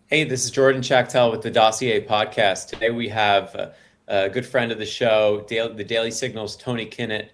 Hey, this is Jordan Chactel with the Dossier podcast. Today we have a good friend of the show, the Daily Signal's Tony Kinnett.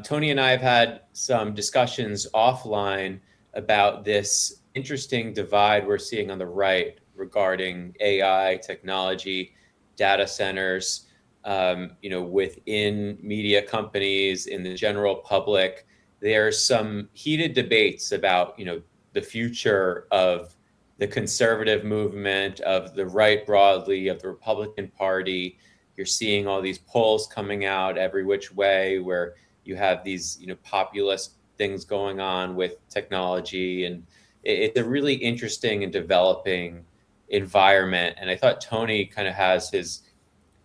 Tony and I have had some discussions offline about this interesting divide we're seeing on the right regarding AI, technology, data centers, within media companies, in the general public. There's some heated debates about, the future of the conservative movement, of the right broadly, of the Republican Party. You're seeing all these polls coming out every which way where you have these, populist things going on with technology. And it's a really interesting and developing environment. And I thought Tony kind of has his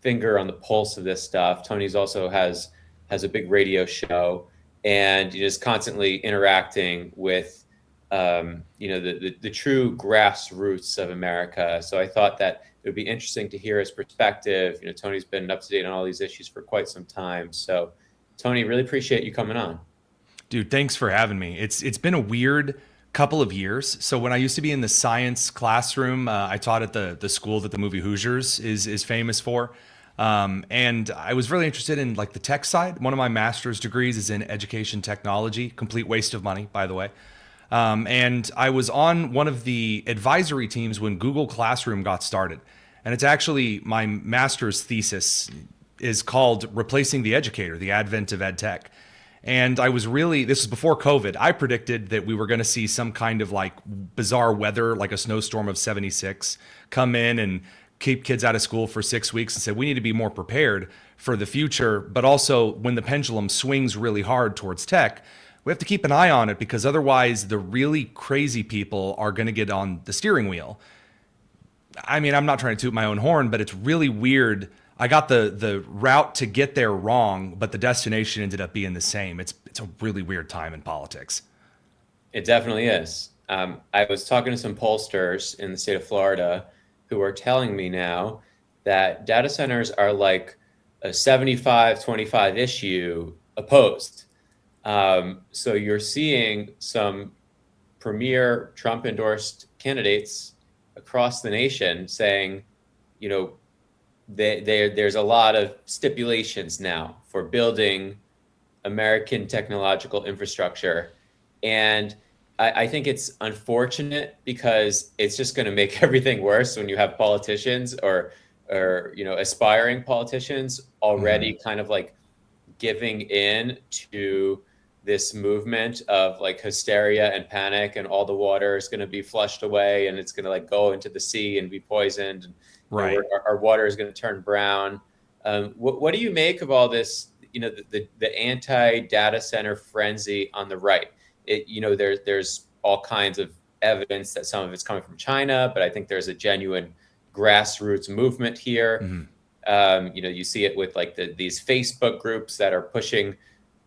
finger on the pulse of this stuff. Tony's also has a big radio show, and is constantly interacting with the true grassroots of America. So I thought that it would be interesting to hear his perspective. Tony's been up to date on all these issues for quite some time. So, Tony, really appreciate you coming on. Dude, thanks for having me. It's been a weird couple of years. So when I used to be in the science classroom, I taught at the school that the movie Hoosiers is famous for. And I was really interested in like the tech side. One of my master's degrees is in education technology, complete waste of money, by the way. And I was on one of the advisory teams when Google Classroom got started. And it's actually my master's thesis is called Replacing the Educator, the Advent of Ed Tech. And this was before COVID. I predicted that we were going to see some kind of like bizarre weather, like a snowstorm of 76, come in and keep kids out of school for 6 weeks, and said we need to be more prepared for the future. But also, when the pendulum swings really hard towards tech, we have to keep an eye on it, because otherwise the really crazy people are going to get on the steering wheel. I mean, I'm not trying to toot my own horn, but it's really weird. I got the route to get there wrong, but the destination ended up being the same. It's a really weird time in politics. It definitely is. I was talking to some pollsters in the state of Florida who are telling me now that data centers are like a 75-25 issue opposed. So you're seeing some premier Trump endorsed candidates across the nation saying, you know, there's a lot of stipulations now for building American technological infrastructure. And I think it's unfortunate, because it's just going to make everything worse when you have politicians or aspiring politicians already kind of like giving in to this movement of like hysteria and panic, and all the water is going to be flushed away, and it's going to like go into the sea and be poisoned, and Right. our water is going to turn brown. What do you make of all this? The anti data center frenzy on the right. There's all kinds of evidence that some of it's coming from China, but I think there's a genuine grassroots movement here. Mhm. You see it with like these Facebook groups that are pushing,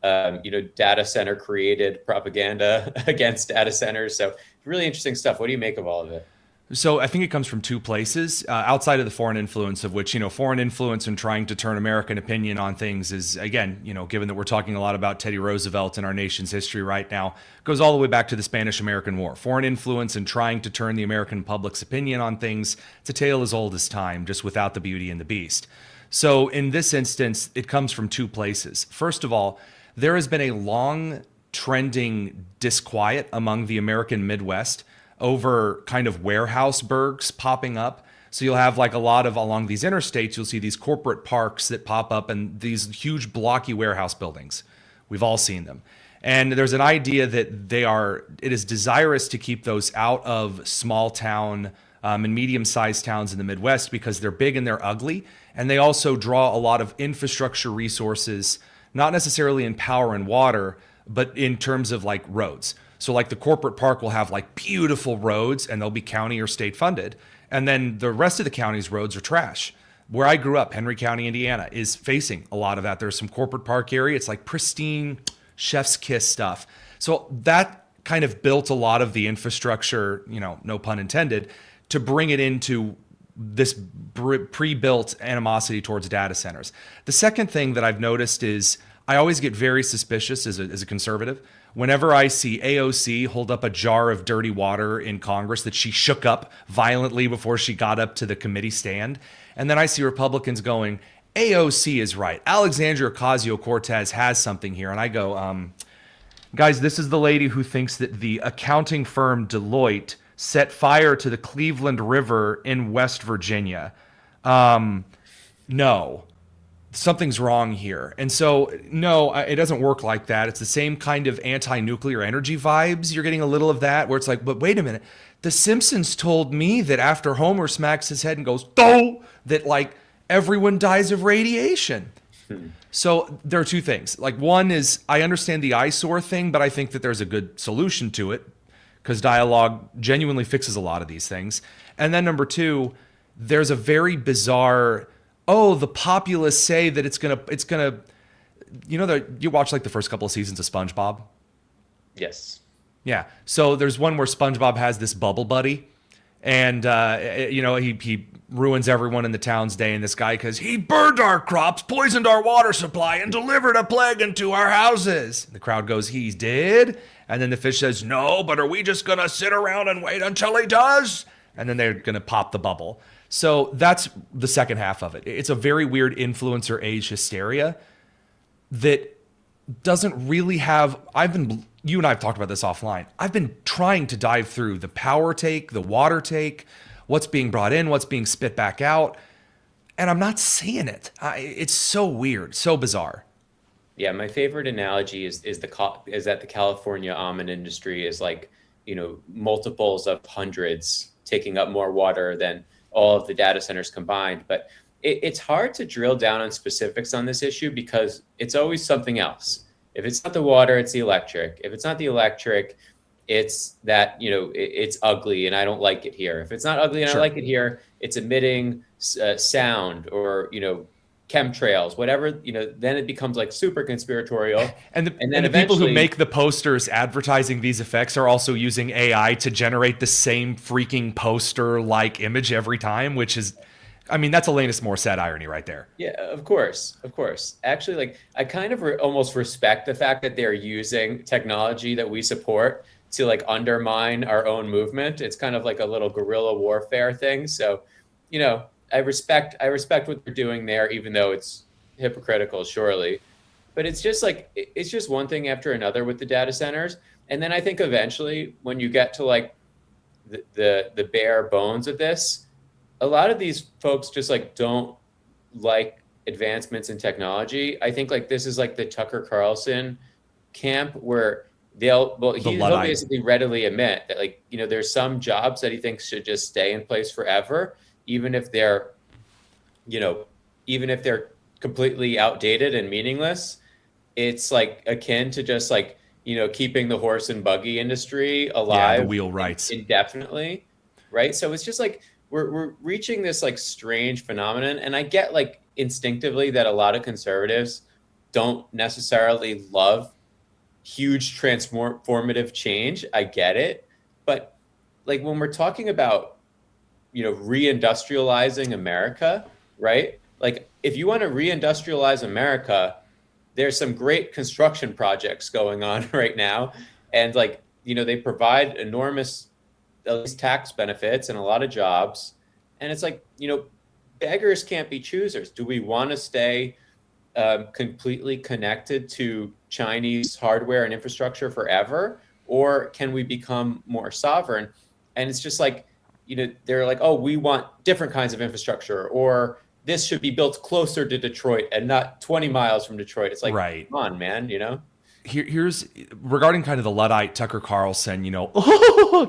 data center created propaganda against data centers. So really interesting stuff. What do you make of all of it? So I think it comes from two places, outside of the foreign influence, of which, foreign influence and trying to turn American opinion on things is, again, given that we're talking a lot about Teddy Roosevelt in our nation's history right now, goes all the way back to the Spanish-American War. Foreign influence and trying to turn the American public's opinion on things, it's a tale as old as time, just without the beauty and the beast. So in this instance, it comes from two places. First of all, there has been a long trending disquiet among the American Midwest over kind of warehouse burgs popping up. So you'll have like a lot of along these interstates, you'll see these corporate parks that pop up and these huge blocky warehouse buildings. We've all seen them. And there's an idea that it is desirous to keep those out of small town and medium-sized towns in the Midwest, because they're big and they're ugly. And they also draw a lot of infrastructure resources, not necessarily in power and water, but in terms of like roads. So like the corporate park will have like beautiful roads, and they'll be county or state funded. And then the rest of the county's roads are trash. Where I grew up, Henry County, Indiana, is facing a lot of that. There's some corporate park area. It's like pristine chef's kiss stuff. So that kind of built a lot of the infrastructure, no pun intended, to bring it into this pre-built animosity towards data centers. The second thing that I've noticed is I always get very suspicious as a conservative Whenever I see AOC hold up a jar of dirty water in Congress that she shook up violently before she got up to the committee stand, and then I see Republicans going, AOC is right. Alexandria Ocasio-Cortez has something here. And I go, guys, this is the lady who thinks that the accounting firm Deloitte set fire to the Cleveland River in West Virginia. No, something's wrong here. And so, no, it doesn't work like that. It's the same kind of anti-nuclear energy vibes. You're getting a little of that where it's like, but wait a minute. The Simpsons told me that after Homer smacks his head and goes, "Doh," that like everyone dies of radiation. So there are two things. Like one is I understand the eyesore thing, but I think that there's a good solution to it because dialogue genuinely fixes a lot of these things. And then number two, there's a very bizarre, oh, the populists say that it's gonna, you know, you watch like the first couple of seasons of SpongeBob. Yes. Yeah. So there's one where SpongeBob has this bubble buddy, and you know he ruins everyone in the town's day. And this guy, because he burned our crops, poisoned our water supply, and delivered a plague into our houses. And the crowd goes, he did. And then the fish says, no, but are we just gonna sit around and wait until he does? And then they're gonna pop the bubble. So that's the second half of it. It's a very weird influencer age hysteria that doesn't really have. You and I have talked about this offline. I've been trying to dive through the power take, the water take, what's being brought in, what's being spit back out, and I'm not seeing it. It's so weird, so bizarre. Yeah, my favorite analogy is that the California almond industry is like, you know, multiples of hundreds taking up more water than all of the data centers combined. But it's hard to drill down on specifics on this issue because it's always something else. If it's not the water, it's the electric. If it's not the electric, it's that, you know, it's ugly and I don't like it here. If it's not ugly and I like it here, it's emitting sound or, you know, chemtrails, whatever, you know, then it becomes like super conspiratorial. And the people who make the posters advertising these effects are also using AI to generate the same freaking poster-like image every time, which is, I mean, that's Alanis Morissette irony right there. Yeah, of course. Of course. Actually, like, I kind of almost respect the fact that they're using technology that we support to like undermine our own movement. It's kind of like a little guerrilla warfare thing. So, you know, I respect what they're doing there, even though it's hypocritical, surely. But it's just like, it's just one thing after another with the data centers. And then I think eventually when you get to like the bare bones of this, a lot of these folks just like don't like advancements in technology. I think like this is like the Tucker Carlson camp where he'll basically readily admit that like, you know, there's some jobs that he thinks should just stay in place forever, even if they're, you know, even if they're completely outdated and meaningless. It's like akin to just like, you know, keeping the horse and buggy industry alive, the wheelwrights indefinitely, right? So it's just like we're reaching this like strange phenomenon, and I get like instinctively that a lot of conservatives don't necessarily love huge transformative change. I get it, but like when we're talking about, you know, reindustrializing America, right? Like if you want to reindustrialize America, there's some great construction projects going on right now, and like, you know, they provide enormous at least tax benefits and a lot of jobs. And it's like, you know, beggars can't be choosers. Do we want to stay completely connected to Chinese hardware and infrastructure forever? Or can we become more sovereign? And it's just like, you know, they're like, oh, we want different kinds of infrastructure, or this should be built closer to Detroit and not 20 miles from Detroit. It's like, right. Come on, man, you know? Here's regarding kind of the Luddite Tucker Carlson, you know,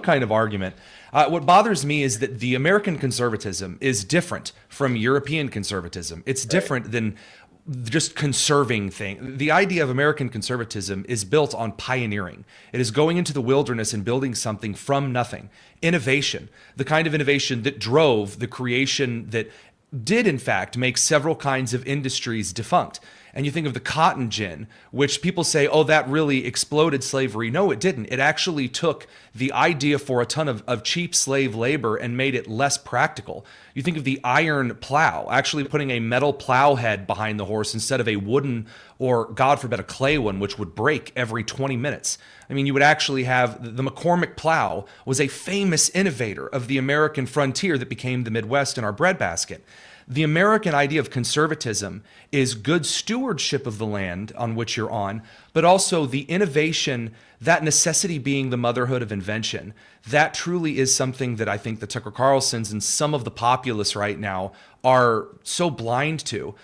kind of argument. What bothers me is that the American conservatism is different from European conservatism. It's different than just conserving thing. The idea of American conservatism is built on pioneering. It is going into the wilderness and building something from nothing. Innovation, the kind of innovation that drove the creation that did in fact make several kinds of industries defunct. And you think of the cotton gin, which people say, oh, that really exploded slavery. No, it didn't. It actually took the idea for a ton of cheap slave labor and made it less practical. You think of the iron plow, actually putting a metal plow head behind the horse instead of a wooden or, God forbid, a clay one, which would break every 20 minutes. I mean, you would actually have the McCormick plow was a famous innovator of the American frontier that became the Midwest in our breadbasket. The American idea of conservatism is good stewardship of the land on which you're on, but also the innovation, that necessity being the motherhood of invention. That truly is something that I think the Tucker Carlsons and some of the populists right now are so blind to.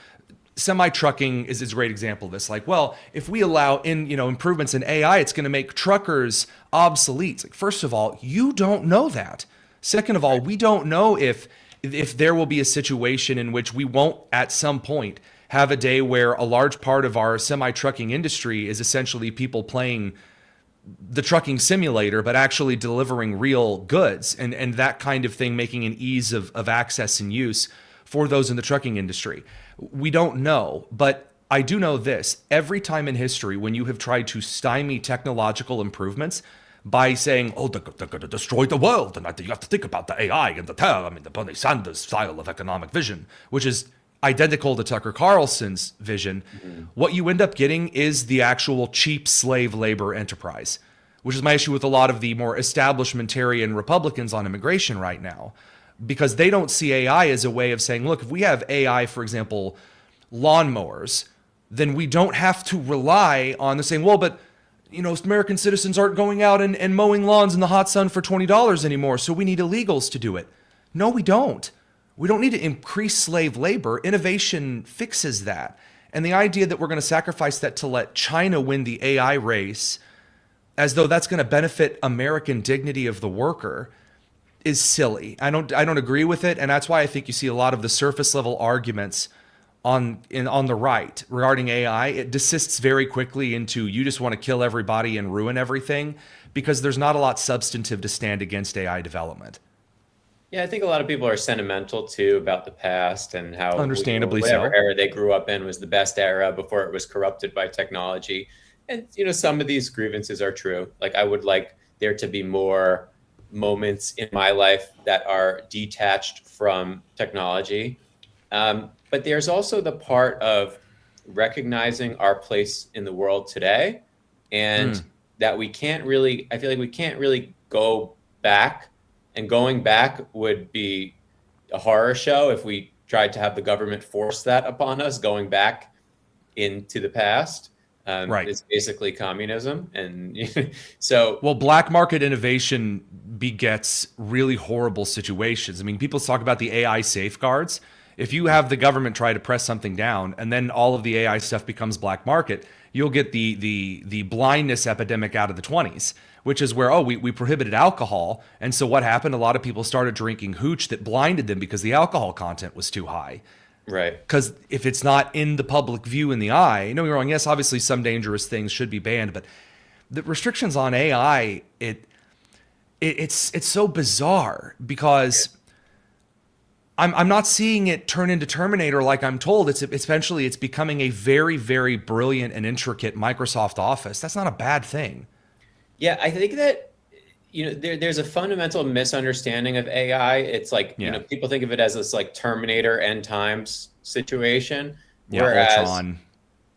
Semi-trucking is a great example of this. Like, well, if we allow improvements in AI, it's going to make truckers obsolete. Like, first of all, you don't know that. Second of all, we don't know if there will be a situation in which we won't at some point have a day where a large part of our semi-trucking industry is essentially people playing the trucking simulator, but actually delivering real goods and that kind of thing, making an ease of access and use for those in the trucking industry. We don't know, but I do know this. Every time in history when you have tried to stymie technological improvements, by saying, oh, they're going to destroy the world, and you have to think about the AI and the Bernie Sanders style of economic vision, which is identical to Tucker Carlson's vision. Mm-hmm. What you end up getting is the actual cheap slave labor enterprise, which is my issue with a lot of the more establishmentarian Republicans on immigration right now, because they don't see AI as a way of saying, look, if we have AI, for example, lawnmowers, then we don't have to rely on the saying, well, but American citizens aren't going out and mowing lawns in the hot sun for $20 anymore, so we need illegals to do it. No, we don't. We don't need to increase slave labor. Innovation fixes that. And the idea that we're going to sacrifice that to let China win the AI race, as though that's going to benefit American dignity of the worker, is silly. I don't agree with it, and that's why I think you see a lot of the surface level arguments on the right regarding AI. It desists very quickly into you just want to kill everybody and ruin everything, because there's not a lot substantive to stand against AI development. Yeah, I think a lot of people are sentimental too about the past and how understandably whatever era they grew up in was the best era before it was corrupted by technology. And some of these grievances are true. Like, I would like there to be more moments in my life that are detached from technology. But there's also the part of recognizing our place in the world today, and that we can't really, I feel like we can't really go back, and going back would be a horror show if we tried to have the government force that upon us, going back into the past. Right. It's basically communism. And so, well, black market innovation begets really horrible situations. I mean, people talk about the AI safeguards. If you have the government try to press something down and then all of the AI stuff becomes black market, you'll get the blindness epidemic out of the 20s, which is where, we prohibited alcohol. And so what happened? A lot of people started drinking hooch that blinded them because the alcohol content was too high. Right. Because if it's not in the public view in the eye, don't get me wrong, yes, obviously some dangerous things should be banned, but the restrictions on AI, it's so bizarre because I'm not seeing it turn into Terminator like I'm told. It's eventually becoming a very, very brilliant and intricate Microsoft Office. That's not a bad thing. Yeah, I think that there's a fundamental misunderstanding of AI. It's like people think of it as this like Terminator end times situation, whereas Ultron.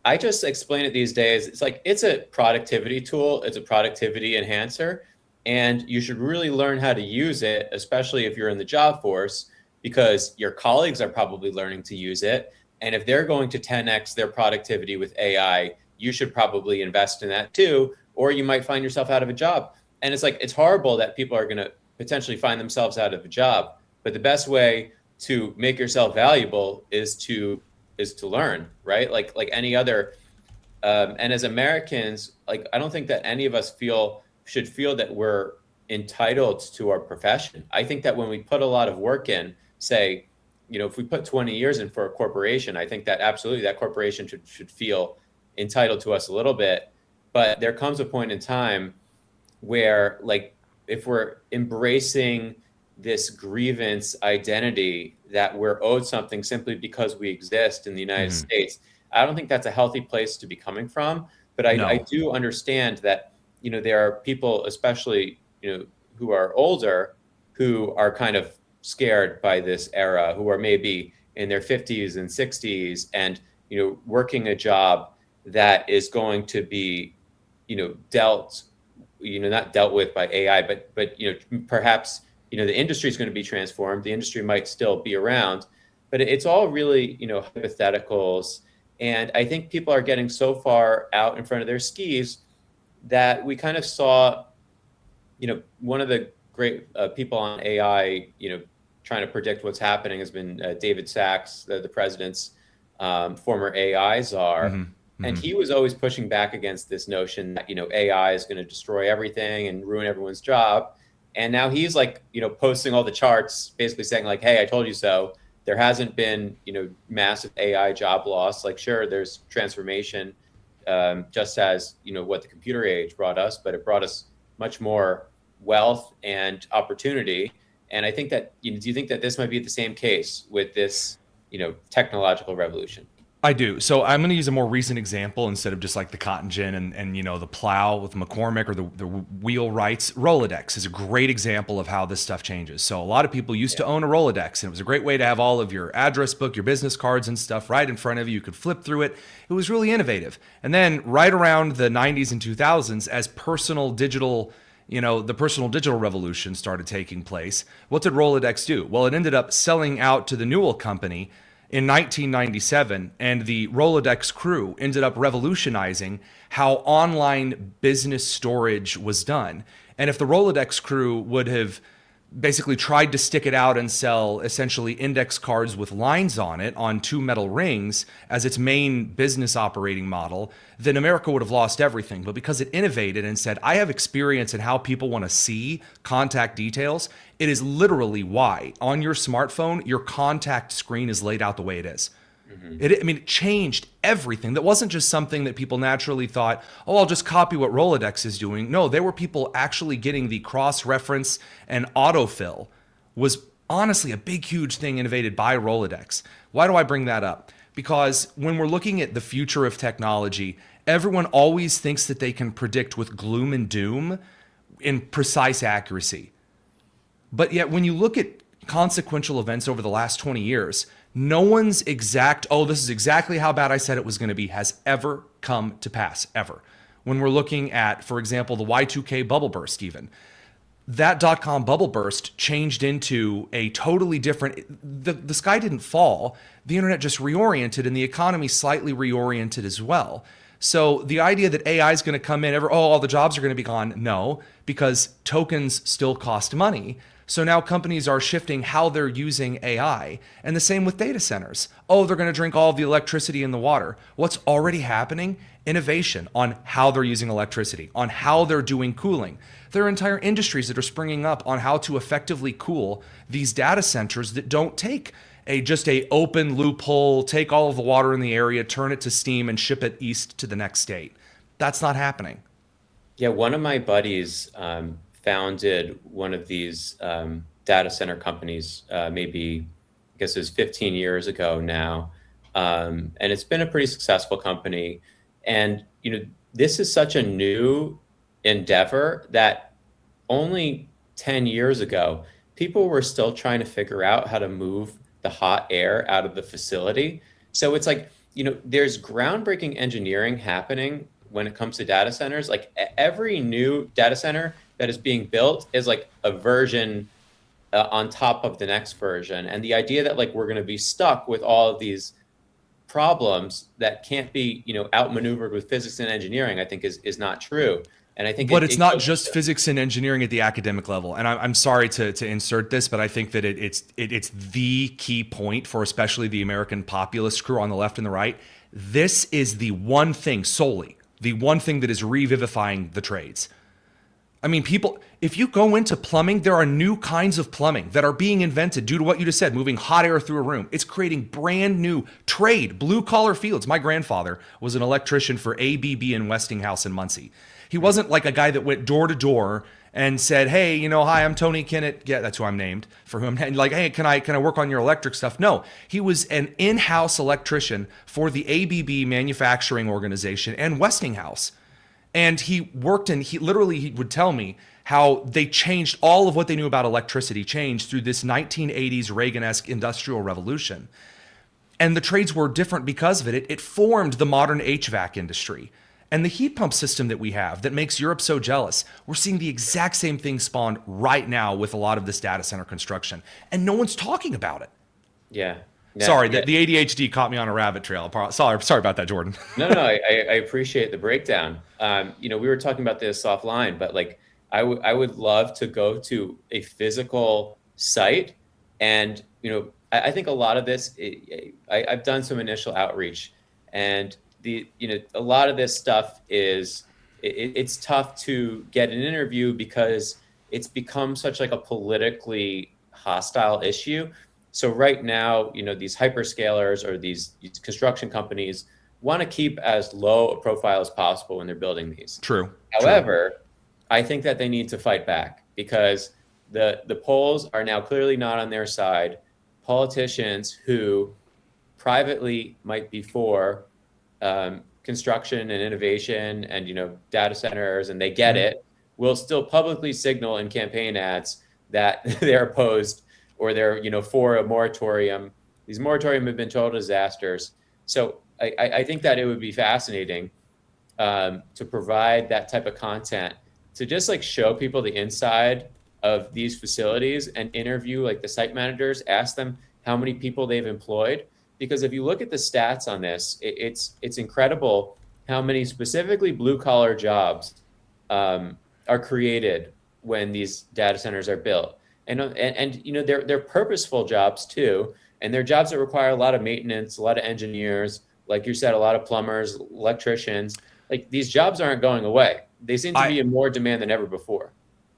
I just explain it these days. It's like it's a productivity tool. It's a productivity enhancer, and you should really learn how to use it, especially if you're in the job force, because your colleagues are probably learning to use it. And if they're going to 10x their productivity with AI, you should probably invest in that too, or you might find yourself out of a job. And it's like, it's horrible that people are going to potentially find themselves out of a job. But the best way to make yourself valuable is to learn, right? Like any other. And as Americans, like, I don't think that any of us should feel that we're entitled to our profession. I think that when we put a lot of work in, say, if we put 20 years in for a corporation, I think that absolutely that corporation should feel entitled to us a little bit. But there comes a point in time where, like, if we're embracing this grievance identity that we're owed something simply because we exist in the United States, I don't think that's a healthy place to be coming from. But I No. do understand that, there are people, especially, who are older, who are kind of scared by this era, who are maybe in their 50s and 60s and, working a job that is going to be, dealt, not dealt with by AI, but, perhaps, the industry is going to be transformed. The industry might still be around, but it's all really, hypotheticals. And I think people are getting so far out in front of their skis that we kind of saw, one of the great people on AI, trying to predict what's happening has been David Sachs, the president's former AI czar. Hmm. And Hmm. he was always pushing back against this notion that, AI is going to destroy everything and ruin everyone's job. And now he's like, posting all the charts, basically saying like, hey, I told you so. There hasn't been, massive AI job loss. Like, sure, there's transformation, just as, what the computer age brought us, but it brought us much more wealth and opportunity. And I think that, do you think that this might be the same case with this, technological revolution? I do. So I'm going to use a more recent example instead of just like the cotton gin and the plow with McCormick or the wheelwrights. Rolodex is a great example of how this stuff changes. So a lot of people used to own a Rolodex, and it was a great way to have all of your address book, your business cards and stuff right in front of you. You could flip through it. It was really innovative. And then right around the 90s and 2000s, as personal digital the personal digital revolution started taking place, what did Rolodex do? Well, it ended up selling out to the Newell Company in 1997, and the Rolodex crew ended up revolutionizing how online business storage was done. And if the Rolodex crew would have basically tried to stick it out and sell essentially index cards with lines on it on two metal rings as its main business operating model, then America would have lost everything. But because it innovated and said, I have experience in how people want to see contact details, it is literally why on your smartphone, your contact screen is laid out the way it is. It changed everything. That wasn't just something that people naturally thought, oh, I'll just copy what Rolodex is doing. No, there were people actually getting the cross-reference and autofill was honestly a big, huge thing innovated by Rolodex. Why do I bring that up? Because when we're looking at the future of technology, everyone always thinks that they can predict with gloom and doom in precise accuracy. But yet when you look at consequential events over the last 20 years, no one's exact, oh, this is exactly how bad I said it was going to be, has ever come to pass, ever. When we're looking at, for example, the Y2K bubble burst even, that dot-com bubble burst changed into a totally different, the sky didn't fall, the internet just reoriented and the economy slightly reoriented as well. So the idea that AI is going to come in, all the jobs are going to be gone, no, because tokens still cost money. So now companies are shifting how they're using AI. And the same with data centers. Oh, they're going to drink all of the electricity in the water. What's already happening? Innovation on how they're using electricity, on how they're doing cooling. There are entire industries that are springing up on how to effectively cool these data centers that don't take just a open loophole, take all of the water in the area, turn it to steam, and ship it east to the next state. That's not happening. Yeah, one of my buddies founded one of these data center companies, maybe, I guess it was 15 years ago now. And it's been a pretty successful company. And, this is such a new endeavor that only 10 years ago, people were still trying to figure out how to move the hot air out of the facility. So it's like, there's groundbreaking engineering happening when it comes to data centers. Like every new data center that is being built is like a version on top of the next version. And the idea that like we're going to be stuck with all of these problems that can't be, outmaneuvered with physics and engineering, I think is not true. And I think But it's not just physics and engineering at the academic level. And I'm sorry to insert this, but I think that it's the key point for especially the American populist crew on the left and the right. This is the one thing solely, the one thing that is revivifying the trades. I mean, people, if you go into plumbing, there are new kinds of plumbing that are being invented due to what you just said, moving hot air through a room. It's creating brand new trade, blue collar fields. My grandfather was an electrician for ABB and Westinghouse in Muncie. He wasn't like a guy that went door to door and said, "Hey, hi, I'm Tony Kinnett." Yeah, that's who I'm named for whom. And like, "Hey, can I work on your electric stuff?" No, he was an in-house electrician for the ABB manufacturing organization and Westinghouse. And he worked and he would tell me how they changed all of what they knew about electricity changed through this 1980s Reagan-esque industrial revolution. And the trades were different because of it. It formed the modern HVAC industry. And the heat pump system that we have that makes Europe so jealous, we're seeing the exact same thing spawned right now with a lot of this data center construction. And no one's talking about it. Yeah. Sorry, Yeah. The ADHD caught me on a rabbit trail. Sorry about that, Jordan. No, I appreciate the breakdown. We were talking about this offline, but like I would love to go to a physical site, and I think a lot of this, I've done some initial outreach, and a lot of this stuff is it's tough to get an interview because it's become such like a politically hostile issue. So right now, these hyperscalers or these construction companies want to keep as low a profile as possible when they're building these. True. However, I think that they need to fight back because the polls are now clearly not on their side. Politicians who privately might be for construction and innovation and data centers, and they get it, will still publicly signal in campaign ads that they're opposed or they're for a moratorium. These moratorium have been total disasters. So I think that it would be fascinating to provide that type of content to just like show people the inside of these facilities and interview like the site managers, ask them how many people they've employed. Because if you look at the stats on this, it's incredible how many specifically blue collar jobs are created when these data centers are built. And they're purposeful jobs too, and they're jobs that require a lot of maintenance, a lot of engineers, like you said, a lot of plumbers, electricians. Like these jobs aren't going away. They seem to be in more demand than ever before.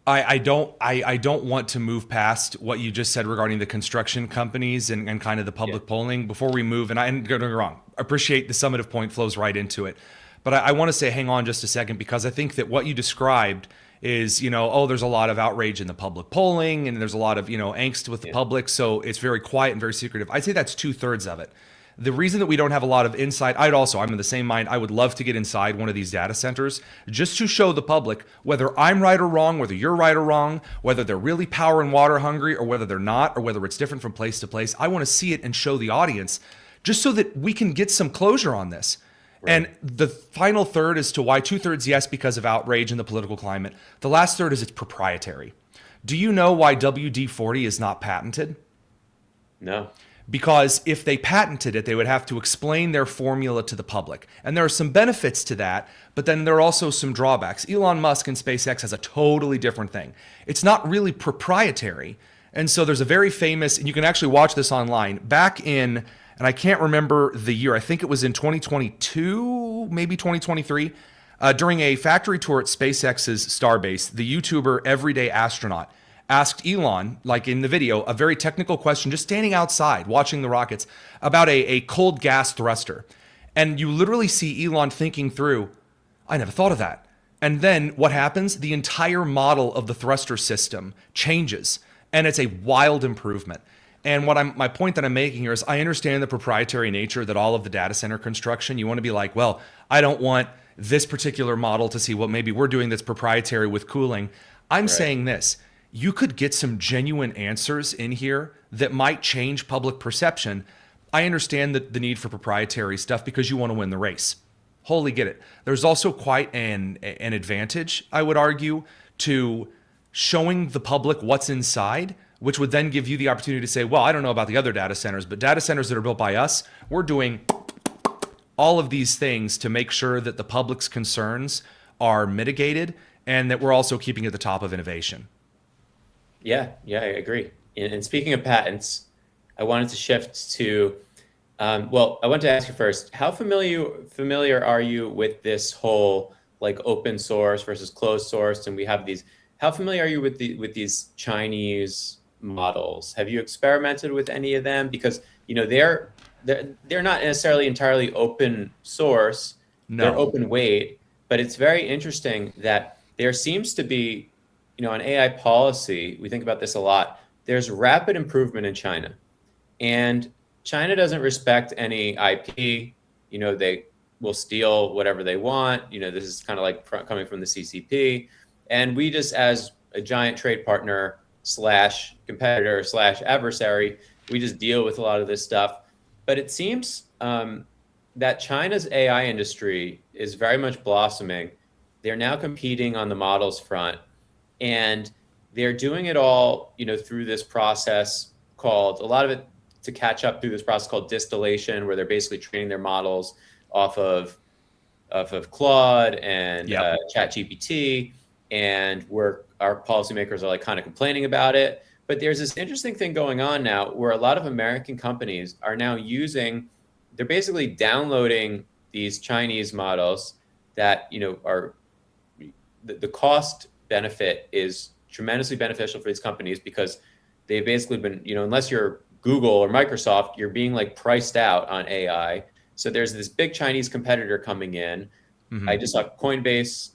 I don't want to move past what you just said regarding the construction companies and kind of the public polling before we move. And don't get me wrong, appreciate the summative point flows right into it. But I want to say, hang on just a second, because I think that what you described is, there's a lot of outrage in the public polling and there's a lot of, angst with the public. So it's very quiet and very secretive. I'd say that's 2/3 of it. The reason that we don't have a lot of insight, I'm in the same mind. I would love to get inside one of these data centers just to show the public whether I'm right or wrong, whether you're right or wrong, whether they're really power and water hungry or whether they're not, or whether it's different from place to place. I want to see it and show the audience just so that we can get some closure on this. Right. And the final third as to why 2/3, yes, because of outrage in the political climate. The last third is it's proprietary. Do you know why WD-40 is not patented? No. Because if they patented it, they would have to explain their formula to the public. And there are some benefits to that, but then there are also some drawbacks. Elon Musk and SpaceX has a totally different thing. It's not really proprietary. And so there's a very famous, and you can actually watch this online, back in, and I can't remember the year, I think it was in 2022, maybe 2023, during a factory tour at SpaceX's Starbase, the YouTuber Everyday Astronaut asked Elon, like in the video, a very technical question, just standing outside watching the rockets, about a cold gas thruster. And you literally see Elon thinking through, I never thought of that. And then what happens? The entire model of the thruster system changes, and it's a wild improvement. And my point that I'm making here is I understand the proprietary nature that all of the data center construction, you want to be like, well, I don't want this particular model to see what maybe we're doing that's proprietary with cooling. I'm saying this. You could get some genuine answers in here that might change public perception. I understand the need for proprietary stuff because you want to win the race. Wholly get it. There's also quite an advantage, I would argue, to showing the public what's inside, which would then give you the opportunity to say, well, I don't know about the other data centers, but data centers that are built by us, we're doing all of these things to make sure that the public's concerns are mitigated and that we're also keeping at the top of innovation. Yeah, I agree. And speaking of patents, I wanted to shift to, I want to ask you first, how familiar are you with this whole like open source versus closed source? And we have these, how familiar are you with these Chinese models? Have you experimented with any of them? Because, they're not necessarily entirely open source, No. They're open weight, but it's very interesting that there seems to be on AI policy, we think about this a lot. There's rapid improvement in China, and China doesn't respect any IP. They will steal whatever they want. This is kind of like coming from the CCP, and we just, as a giant trade partner slash competitor slash adversary, we just deal with a lot of this stuff. But it seems that China's AI industry is very much blossoming. They're now competing on the models front, and they're doing it all, through this process called, a lot of it to catch up through this process called distillation, where they're basically training their models off of Claude and Yep. ChatGPT, and our policymakers are like kind of complaining about it. But there's this interesting thing going on now where a lot of American companies are now they're basically downloading these Chinese models that, are the cost benefit is tremendously beneficial for these companies, because they've basically been, unless you're Google or Microsoft, you're being like priced out on AI. So there's this big Chinese competitor coming in. Mm-hmm. I just saw Coinbase,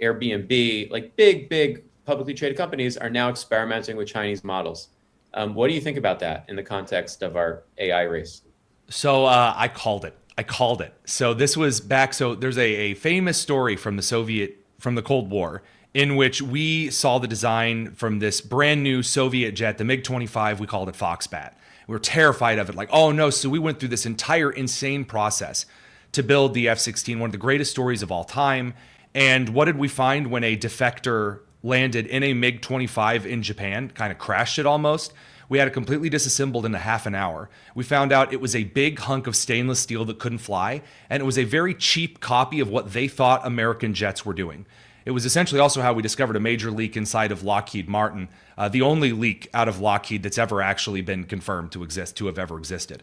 Airbnb, like big publicly traded companies are now experimenting with Chinese models. What do you think about that in the context of our AI race? So I called it. So this was back. So there's a famous story from the Cold War, in which we saw the design from this brand new Soviet jet, the MiG-25. We called it Foxbat. We were terrified of it. Like, oh no. So we went through this entire insane process to build the F-16, one of the greatest stories of all time. And what did we find when a defector landed in a MiG-25 in Japan, kind of crashed it almost? We had it completely disassembled in a half an hour. We found out it was a big hunk of stainless steel that couldn't fly, and it was a very cheap copy of what they thought American jets were doing. It was essentially also how we discovered a major leak inside of Lockheed Martin, the only leak out of Lockheed that's ever actually been confirmed to have ever existed.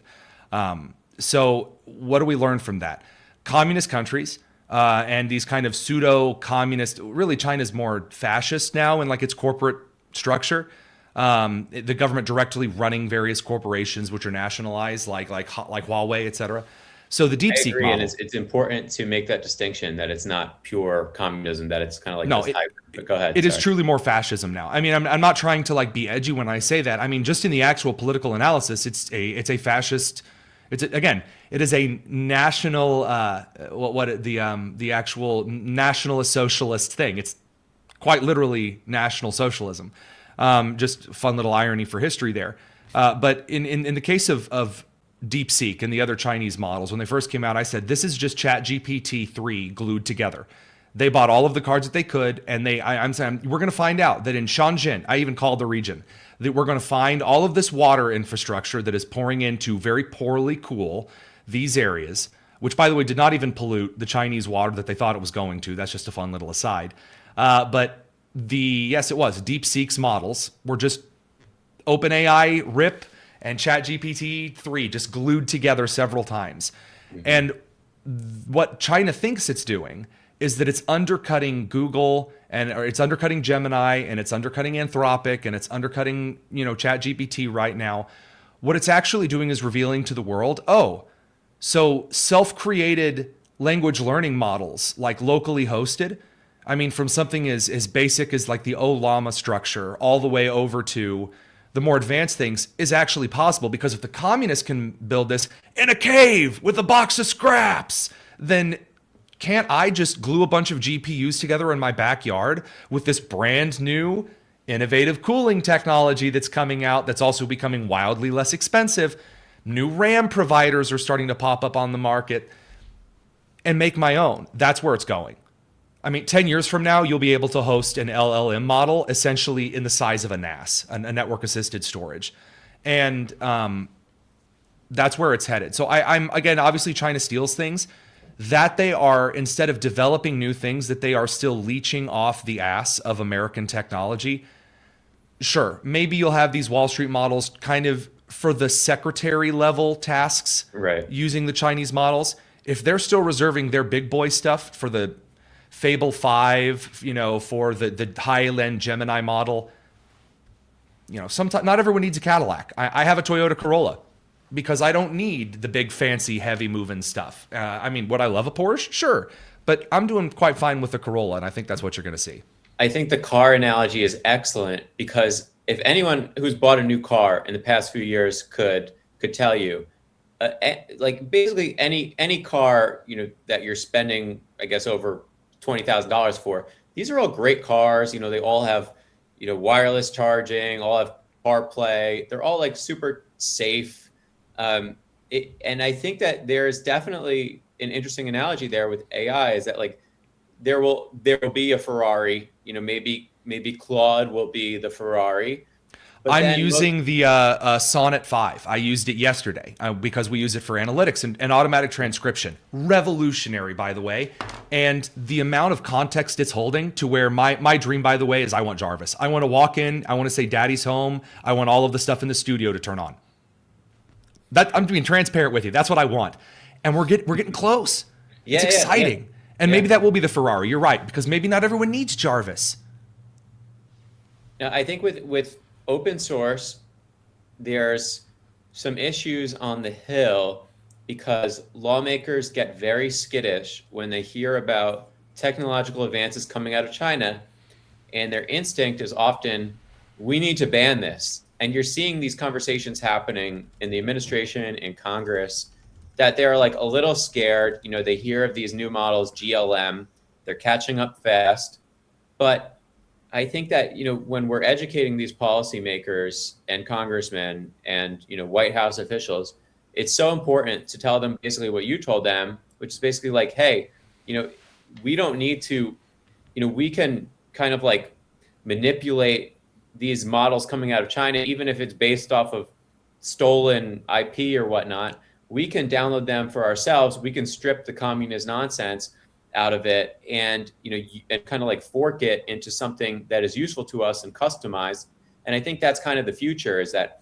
So what do we learn from that? Communist countries and these kind of pseudo-communist, really China's more fascist now in like its corporate structure. The government directly running various corporations which are nationalized, like Huawei, et cetera. So the DeepSeek agree, model. and it's important to make that distinction, that it's not pure communism, that it's kind of like this hybrid. But go ahead. It is truly more fascism now. I mean, I'm not trying to like be edgy when I say that. I mean, just in the actual political analysis, it's a fascist. It is a national the actual nationalist socialist thing. It's quite literally national socialism. Just fun little irony for history there. But in the case of DeepSeek and the other Chinese models, when they first came out, I said, this is just ChatGPT 3 glued together. They bought all of the cards that they could, and I'm saying, we're going to find out that in Shenzhen, I even called the region, that we're going to find all of this water infrastructure that is pouring into very poorly cool these areas, which, by the way, did not even pollute the Chinese water that they thought it was going to. That's just a fun little aside. But yes, it was. DeepSeek's models were just OpenAI RIP and ChatGPT 3 just glued together several times. Mm-hmm. And what China thinks it's doing is that it's undercutting Google, or it's undercutting Gemini, and it's undercutting Anthropic, and it's undercutting, ChatGPT right now. What it's actually doing is revealing to the world, so self-created language learning models, like locally hosted, I mean, from something as basic as like the O-Llama structure all the way over to the more advanced things, is actually possible. Because if the communists can build this in a cave with a box of scraps, then can't I just glue a bunch of GPUs together in my backyard with this brand new innovative cooling technology that's coming out, that's also becoming wildly less expensive? New RAM providers are starting to pop up on the market, and make my own. That's where it's going. I mean, 10 years from now, you'll be able to host an LLM model essentially in the size of a NAS, a network assisted storage. And that's where it's headed. So I'm again, obviously China steals things that they are, instead of developing new things, that they are still leeching off the ass of American technology. Sure, maybe you'll have these Wall Street models kind of for the secretary level tasks, right, using the Chinese models. If they're still reserving their big boy stuff for the Fable 5, for the high-end Gemini model, sometimes not everyone needs a Cadillac. I have a Toyota Corolla because I don't need the big, fancy, heavy moving stuff. I mean, would I love a Porsche? Sure. But I'm doing quite fine with the Corolla, and I think that's what you're going to see. I think the car analogy is excellent because if anyone who's bought a new car in the past few years could tell you, like basically any car that you're spending, I guess, over $20,000 for, these are all great cars. They all have wireless charging, all have CarPlay. They're all like super safe. And I think that there's definitely an interesting analogy there with AI is that like there will be a Ferrari. Maybe Claude will be the Ferrari, but I'm then using the Sonnet 5. I used it yesterday because we use it for analytics and automatic transcription. Revolutionary, by the way. And the amount of context it's holding to where my dream, by the way, is I want Jarvis. I want to walk in. I want to say Daddy's home. I want all of the stuff in the studio to turn on. I'm being transparent with you. That's what I want. And we're getting close. Yeah, It's exciting. yeah. And Yeah. maybe that will be the Ferrari. You're right. Because maybe not everyone needs Jarvis. Now, I think with open source, there's some issues on the Hill because lawmakers get very skittish when they hear about technological advances coming out of China, and their instinct is often, we need to ban this. And you're seeing these conversations happening in the administration, in Congress, that they're like a little scared. They hear of these new models, GLM, they're catching up fast. But I think that when we're educating these policymakers and congressmen and White House officials, it's so important to tell them basically what you told them, which is basically like, hey, we don't need to, we can kind of like manipulate these models coming out of China, even if it's based off of stolen IP or whatnot. We can download them for ourselves. We can strip the communist nonsense out of it and and kind of like fork it into something that is useful to us and customized. And I think that's kind of the future, is that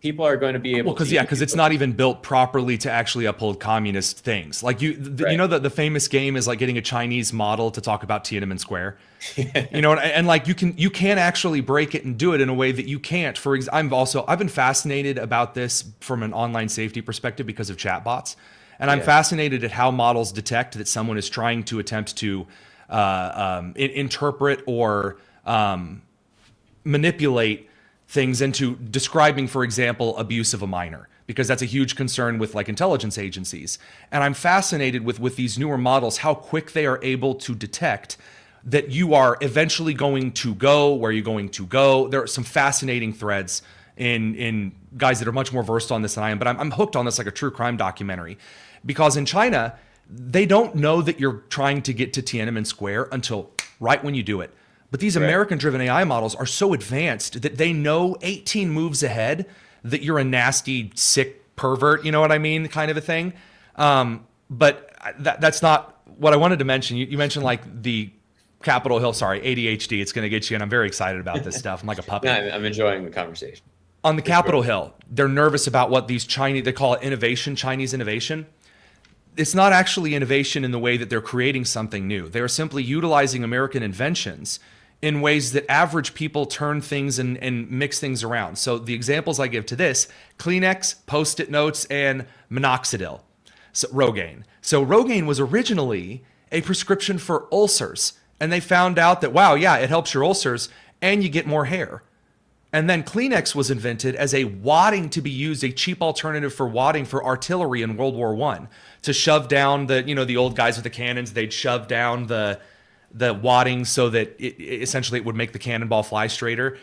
people are going to be able to Because it's not even built properly to actually uphold communist things. Like Right. you know that the famous game is like getting a Chinese model to talk about Tiananmen Square. And like you can actually break it and do it in a way that you can't. I've been fascinated about this from an online safety perspective because of chatbots, and I'm Yeah. fascinated at how models detect that someone is trying to attempt to interpret or manipulate things into describing, for example, abuse of a minor, because that's a huge concern with like intelligence agencies. And I'm fascinated with these newer models, how quick they are able to detect that you are eventually going to go where you're going to go. There are some fascinating threads in guys that are much more versed on this than I am, but I'm hooked on this like a true crime documentary, because in China, they don't know that you're trying to get to Tiananmen Square until right when you do it. But these Right. American-driven AI models are so advanced that they know 18 moves ahead that you're a nasty, sick pervert, you know what I mean, kind of a thing. But that's not what I wanted to mention. You mentioned like the Capitol Hill, sorry, ADHD. It's going to get you, and I'm very excited about this stuff. I'm like a puppy. No, I'm enjoying the conversation. On the For sure. Capitol Hill, they're nervous about what these Chinese, they call it innovation, Chinese innovation. It's not actually innovation in the way that they're creating something new. They're simply utilizing American inventions in ways that average people turn things and mix things around. So the examples I give to this, Kleenex, Post-it notes, and minoxidil, so Rogaine. So Rogaine was originally a prescription for ulcers. And they found out that, wow, yeah, it helps your ulcers and you get more hair. And then Kleenex was invented as a wadding to be used, a cheap alternative for wadding for artillery in World War I, to shove down the old guys with the cannons. They'd shove down the wadding so that essentially it would make the cannonball fly straighter.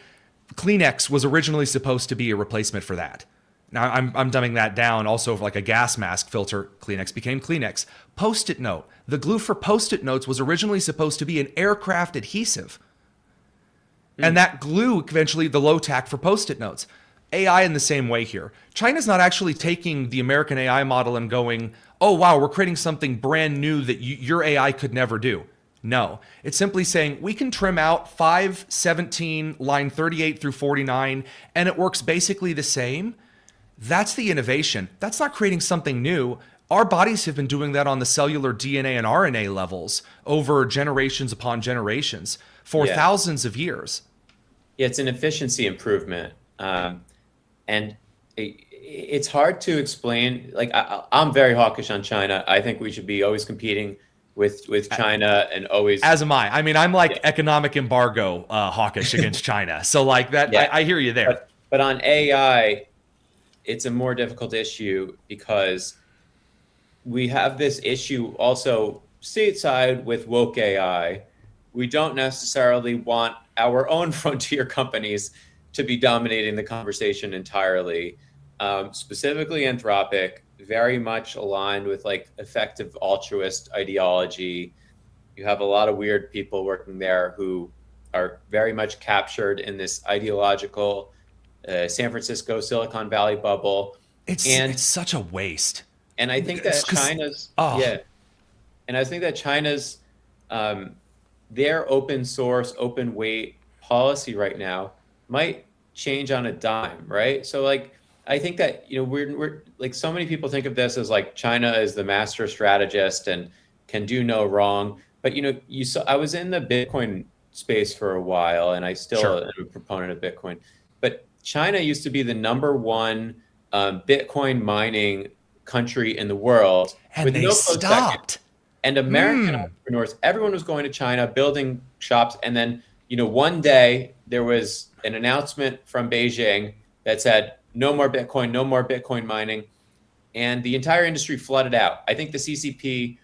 Kleenex was originally supposed to be a replacement for that. Now I'm dumbing that down. Also, for like a gas mask filter, Kleenex became Kleenex. Post-it note. The glue for Post-it notes was originally supposed to be an aircraft adhesive. And that glue, eventually, the low tack for Post-it notes. AI in the same way here. China's not actually taking the American AI model and going, oh, wow, we're creating something brand new that your AI could never do. No, it's simply saying we can trim out 517, line 38 through 49, and it works basically the same. That's the innovation. That's not creating something new. Our bodies have been doing that on the cellular DNA and RNA levels over generations upon generations for Yeah. thousands of years. Yeah, it's an efficiency improvement, and it's hard to explain. Like I'm very hawkish on China. I think we should be always competing with China and always. As am I. I mean, I'm like Yeah, economic embargo hawkish against China. So like that, yeah. I hear you there. But on AI, it's a more difficult issue because we have this issue also stateside with woke AI. We don't necessarily want our own frontier companies to be dominating the conversation entirely. Specifically, Anthropic, very much aligned with like effective altruist ideology. You have a lot of weird people working there who are very much captured in this ideological San Francisco Silicon Valley bubble. It's And such a waste. and I think that Because China's oh, yeah, and I think that China's um, their open source, open weight policy right now might change on a dime, right? So like I think that we're like so many people think of this as like China is the master strategist and can do no wrong. But you saw I was in the Bitcoin space for a while, and I still sure. am a proponent of Bitcoin. But China used to be the number one Bitcoin mining country in the world And with they no close second. stopped. And American Hmm. entrepreneurs, everyone was going to China, building shops. And then, one day there was an announcement from Beijing that said, no more Bitcoin, no more Bitcoin mining. And the entire industry flooded out. I think the CCP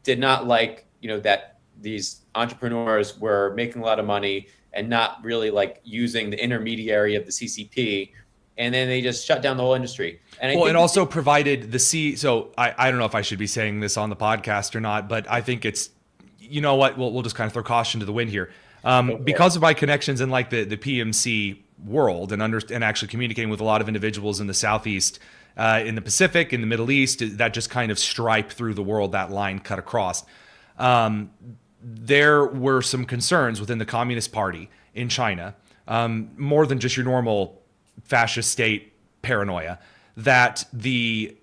did not like, that these entrepreneurs were making a lot of money and not really like using the intermediary of the CCP. And then they just shut down the whole industry. And I Well, it think also provided the C. So I don't know if I should be saying this on the podcast or not, but I think it's, you know what, we'll just kind of throw caution to the wind here. go for it. Because of my connections in like the PMC world and actually communicating with a lot of individuals in the Southeast, in the Pacific, in the Middle East, that just kind of stripe through the world, that line cut across. There were some concerns within the Communist Party in China, more than just your normal fascist state paranoia, that the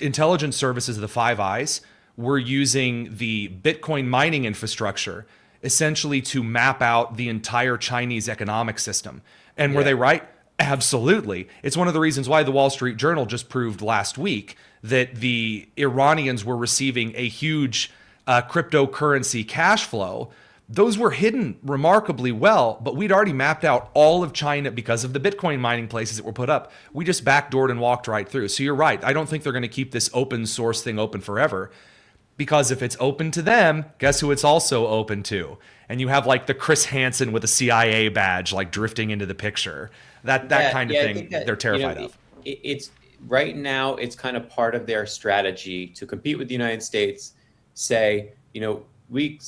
intelligence services of the Five Eyes were using the Bitcoin mining infrastructure essentially to map out the entire Chinese economic system. And were Yeah. they right? Absolutely. It's one of the reasons why the Wall Street Journal just proved last week that the Iranians were receiving a huge cryptocurrency cash flow. Those were hidden remarkably well, but we'd already mapped out all of China because of the Bitcoin mining places that were put up. We just backdoored and walked right through. So you're right. I don't think they're going to keep this open source thing open forever, because if it's open to them, guess who it's also open to? And you have like the Chris Hansen with a CIA badge like drifting into the picture. That Yeah, kind of yeah, I thing think that they're terrified of. it's right now. It's kind of part of their strategy to compete with the United States. Say, we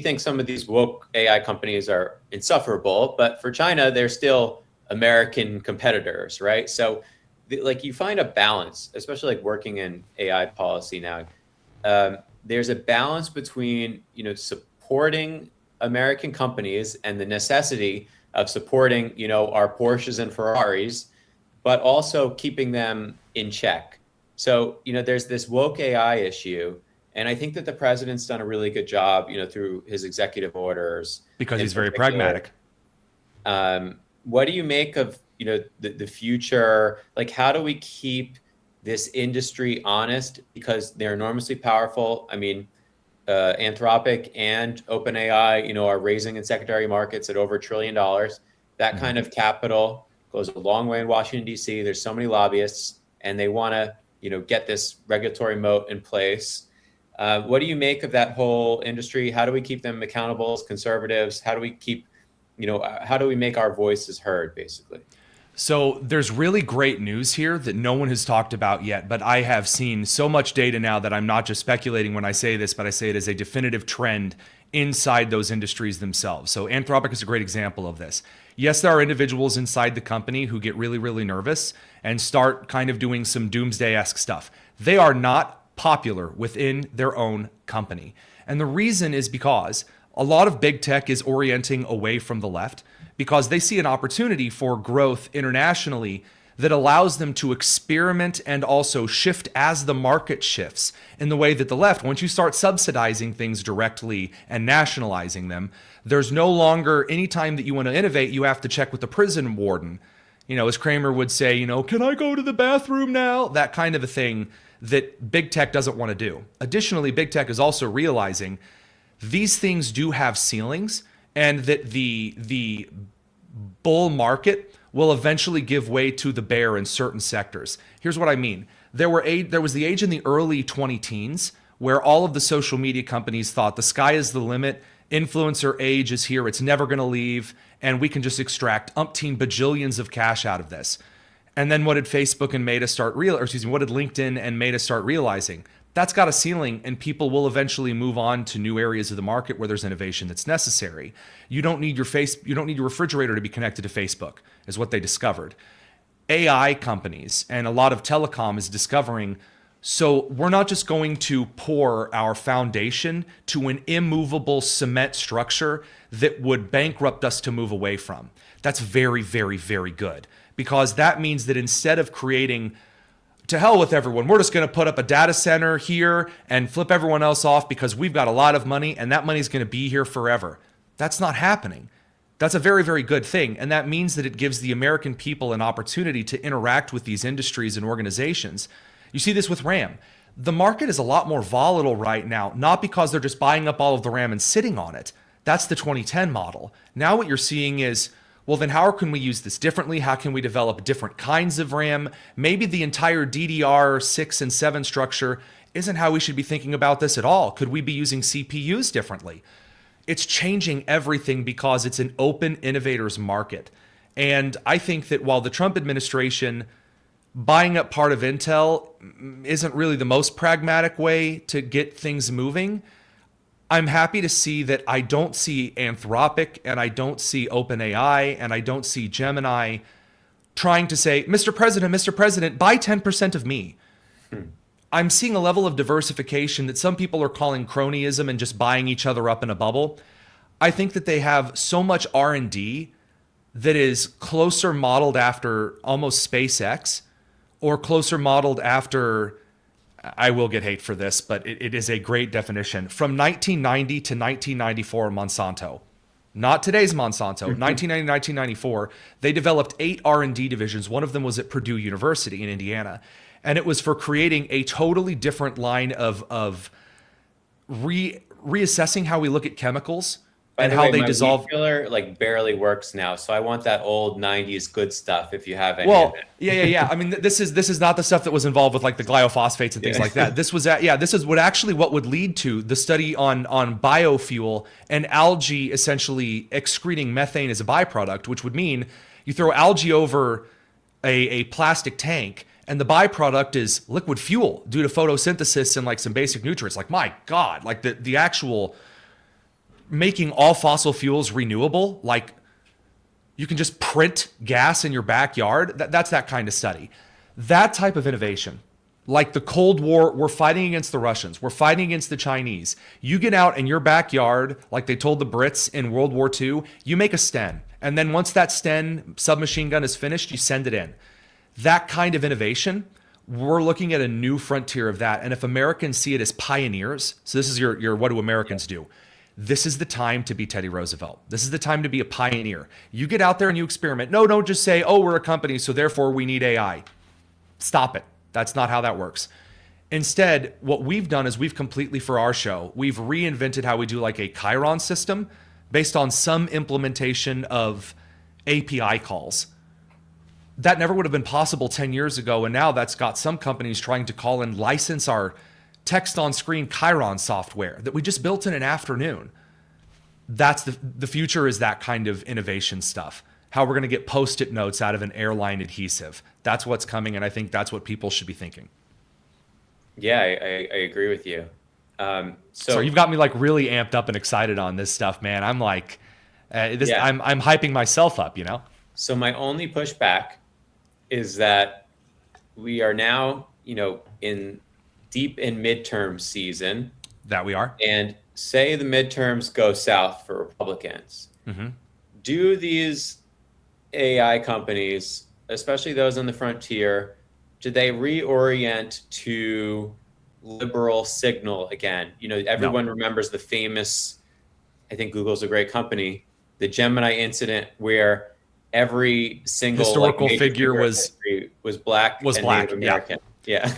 think some of these woke AI companies are insufferable, but for China, they're still American competitors, right? So, like you find a balance, especially like working in AI policy now. There's a balance between supporting American companies and the necessity of supporting our Porsches and Ferraris, but also keeping them in check. So there's this woke AI issue, and I think that the president's done a really good job through his executive orders Because in he's very particular. pragmatic. What do you make of the future? Like, how do we keep this industry honest, because they're enormously powerful? I mean, Anthropic and OpenAI, are raising in secondary markets at over $1 trillion. That Mhm. kind of capital goes a long way in Washington, D.C. There's so many lobbyists, and they want to, get this regulatory moat in place. What do you make of that whole industry? How do we keep them accountable as conservatives? How do we keep, how do we make our voices heard, basically? So there's really great news here that no one has talked about yet, but I have seen so much data now that I'm not just speculating when I say this, but I say it as a definitive trend inside those industries themselves. So Anthropic is a great example of this. Yes, there are individuals inside the company who get really, really nervous and start kind of doing some doomsday-esque stuff. They are not popular within their own company. And the reason is because a lot of big tech is orienting away from the left because they see an opportunity for growth internationally that allows them to experiment and also shift as the market shifts, in the way that the left, once you start subsidizing things directly and nationalizing them, there's no longer any time that you want to innovate, you have to check with the prison warden. As Kramer would say, can I go to the bathroom now? That kind of a thing. that big tech doesn't want to do. Additionally, big tech is also realizing these things do have ceilings, and that the bull market will eventually give way to the bear in certain sectors. Here's what I mean. There was the age in the early 2010s where all of the social media companies thought the sky is the limit, influencer age is here, it's never going to leave, and we can just extract umpteen bajillions of cash out of this. And then what did Facebook and Meta what did LinkedIn and Meta start realizing? That's got a ceiling, and people will eventually move on to new areas of the market where there's innovation that's necessary. You don't need your refrigerator to be connected to Facebook, is what they discovered. AI companies and a lot of telecom is discovering, so we're not just going to pour our foundation to an immovable cement structure that would bankrupt us to move away from. That's very, very, very good, because that means that instead of creating, to hell with everyone, we're just going to put up a data center here and flip everyone else off because we've got a lot of money and that money is going to be here forever. That's not happening. That's a very, very good thing. And that means that it gives the American people an opportunity to interact with these industries and organizations. You see this with RAM. The market is a lot more volatile right now, not because they're just buying up all of the RAM and sitting on it. That's the 2010 model. Now what you're seeing is, well, then how can we use this differently? How can we develop different kinds of RAM? Maybe the entire DDR6 and 7 structure isn't how we should be thinking about this at all. Could we be using CPUs differently? It's changing everything because it's an open innovators market. And I think that while the Trump administration buying up part of Intel isn't really the most pragmatic way to get things moving, I'm happy to see that I don't see Anthropic and I don't see OpenAI and I don't see Gemini trying to say, Mr. President, buy 10% of me. I'm seeing a level of diversification that some people are calling cronyism and just buying each other up in a bubble. I think that they have so much R&D that is closer modeled after almost SpaceX, or closer modeled after, I will get hate for this, but it is a great definition, from 1990 to 1994 Monsanto. Not today's Monsanto. 1990, 1994, they developed 8 R&D divisions. One of them was at Purdue University in Indiana. And it was for creating a totally different line of reassessing how we look at chemicals and how they dissolve. My weed killer barely works now, so I want that old '90s good stuff. If you have any well, of it. yeah. I mean, this is not the stuff that was involved with like the glyophosphates and things like that. This is what would lead to the study on biofuel and algae essentially excreting methane as a byproduct, which would mean you throw algae over a plastic tank, and the byproduct is liquid fuel due to photosynthesis and like some basic nutrients. Like, my God, like the actual making all fossil fuels renewable, like you can just print gas in your backyard. That's that kind of study. That type of innovation, like the Cold War, we're fighting against the Russians, we're fighting against the Chinese. You get out in your backyard, like they told the Brits in World War II, you make a Sten. And then once that Sten submachine gun is finished, you send it in. That kind of innovation, we're looking at a new frontier of that. And if Americans see it as pioneers, so this is your what do Americans do? This is the time to be Teddy Roosevelt. This is the time to be a pioneer. You get out there and you experiment. No, don't just say, oh, we're a company, so therefore we need AI. Stop it. That's not how that works. Instead, what we've done is we've completely, for our show, we've reinvented how we do like a Chiron system based on some implementation of API calls. That never would have been possible 10 years ago, and now that's got some companies trying to call and license our text on screen Chiron software that we just built in an afternoon. That's the future, is that kind of innovation stuff. How we're going to get Post-it notes out of an airline adhesive. That's what's coming, and I think that's what people should be thinking. Yeah, I agree with you. So you've got me like really amped up and excited on this stuff, man. I'm like, I'm hyping myself up, you know? So my only pushback is that we are now, deep in midterm season. That we are. And say the midterms go south for Republicans. Mm-hmm. Do these AI companies, especially those on the frontier, do they reorient to liberal signal again? Everyone remembers the famous, I think Google's a great company, the Gemini incident where every single historical figure was black, Native American. Yeah.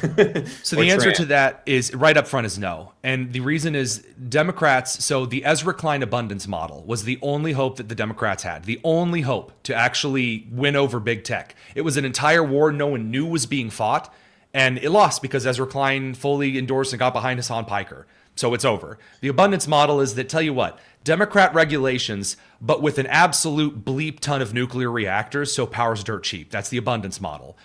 So Or the answer trans. to that is right up front is no. And the reason is Democrats, so the Ezra Klein abundance model was the only hope that the Democrats had, the only hope to actually win over big tech. It was an entire war no one knew was being fought, and it lost because Ezra Klein fully endorsed and got behind Hassan Piker. So it's over. The abundance model is that, tell you what, Democrat regulations, but with an absolute bleep ton of nuclear reactors, so power's dirt cheap. That's the abundance model.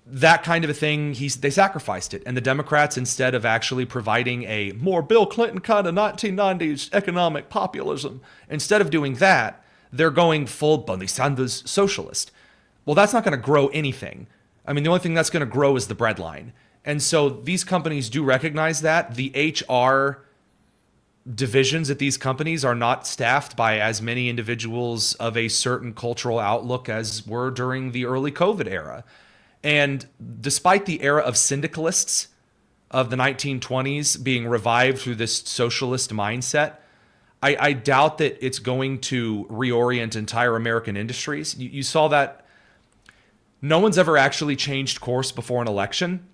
That kind of a thing, they sacrificed it. And the Democrats, instead of actually providing a more Bill Clinton kind of 1990s economic populism, instead of doing that, they're going full Bernie Sanders socialist. Well, that's not going to grow anything. I mean, the only thing that's going to grow is the breadline. And so these companies do recognize that. The HR divisions at these companies are not staffed by as many individuals of a certain cultural outlook as were during the early COVID era. And despite the era of syndicalists of the 1920s being revived through this socialist mindset, I doubt that it's going to reorient entire American industries. You saw that no one's ever actually changed course before an election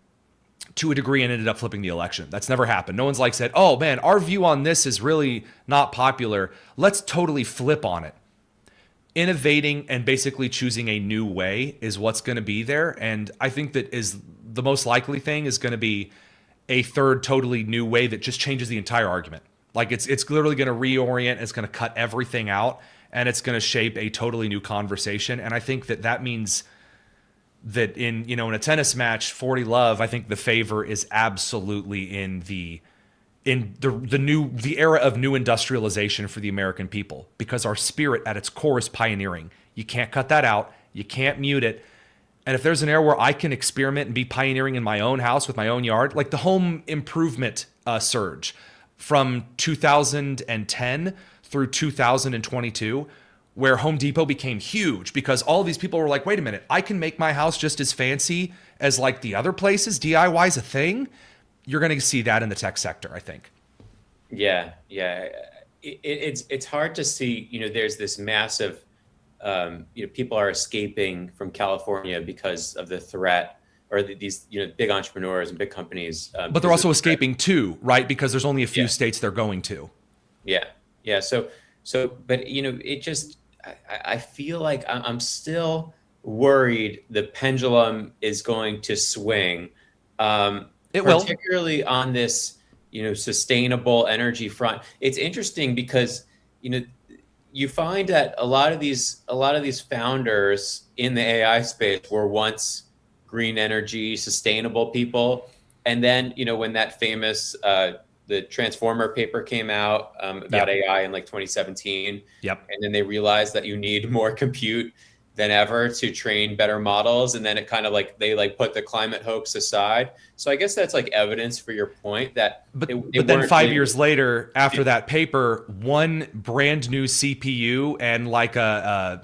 to a degree and ended up flipping the election. That's never happened. No one's like said, oh man, our view on this is really not popular. Let's totally flip on it. Innovating and basically choosing a new way is what's going to be there. And I think that is the most likely thing is going to be a third totally new way that just changes the entire argument. Like it's literally going to reorient. It's going to cut everything out and it's going to shape a totally new conversation. And I think that that means that in a tennis match, 40 love, I think the favor is absolutely in the era of new industrialization for the American people, because our spirit at its core is pioneering. You can't cut that out. You can't mute it. And if there's an era where I can experiment and be pioneering in my own house with my own yard, like the home improvement surge from 2010 through 2022, where Home Depot became huge because all of these people were like, wait a minute, I can make my house just as fancy as like the other places. DIY is a thing. You're going to see that in the tech sector, I think. Yeah, yeah. It's hard to see. There's this massive. People are escaping from California because of the threat, or these big entrepreneurs and big companies. But they're also escaping too, right? Because there's only a few Yeah. states they're going to. Yeah, yeah. But it just. I feel like I'm still worried the pendulum is going to swing. It will. Particularly on this, sustainable energy front. It's interesting because, you find that a lot of these founders in the AI space were once green energy, sustainable people. And then, when that famous, the Transformer paper came out about Yep. AI in like 2017, Yep. and then they realized that you need more compute than ever to train better models, and then it kind of like they like put the climate hoax aside. So I guess that's like evidence for your point that But it then weren't 5 years later, after that paper, one brand new CPU and like a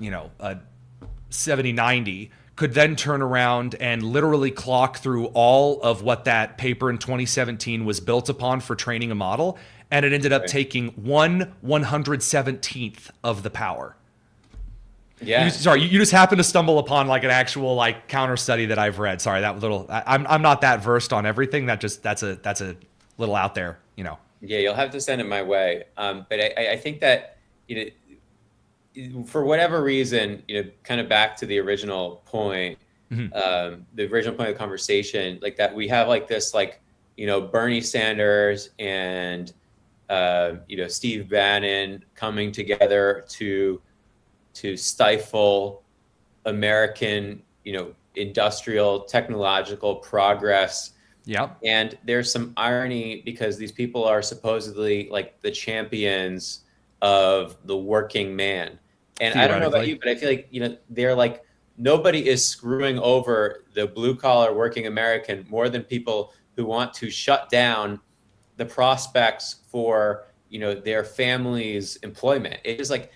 7090 could then turn around and literally clock through all of what that paper in 2017 was built upon for training a model, and it ended up taking 1/117th of the power. Yeah. You just happen to stumble upon like an actual like counter study that I've read. Sorry, that little I'm not that versed on everything. That's a little out there. Yeah, you'll have to send it my way. But I think that for whatever reason, kind of back to the original point, the original point of the conversation, like that we have like this like Bernie Sanders and Steve Bannon coming together to stifle American, industrial technological progress. Yeah. And there's some irony because these people are supposedly like the champions of the working man. And I don't know about you, but I feel like, they're like, nobody is screwing over the blue collar working American more than people who want to shut down the prospects for, their family's employment. It is like,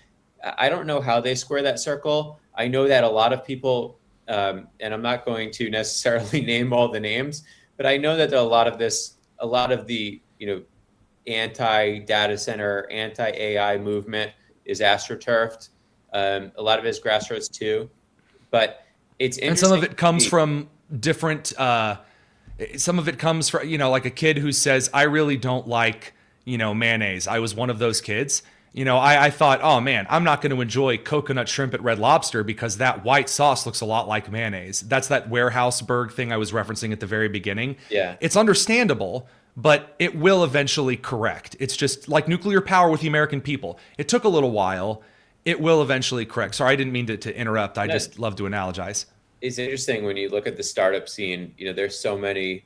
I don't know how they square that circle. I know that a lot of people, and I'm not going to necessarily name all the names, but I know that a lot of the, anti-data center, anti-AI movement is astroturfed. A lot of it is grassroots too, but it's interesting. And some of it comes from different Some of it comes from, like a kid who says, I really don't like, mayonnaise. I was one of those kids. I thought, oh man, I'm not going to enjoy coconut shrimp at Red Lobster because that white sauce looks a lot like mayonnaise. That's that Warehouseburg thing I was referencing at the very beginning. Yeah. It's understandable, but it will eventually correct. It's just like nuclear power with the American people. It took a little while. It will eventually correct. Sorry, I didn't mean to interrupt. I No, just love to analogize. it's interesting when you look at the startup scene. There's so many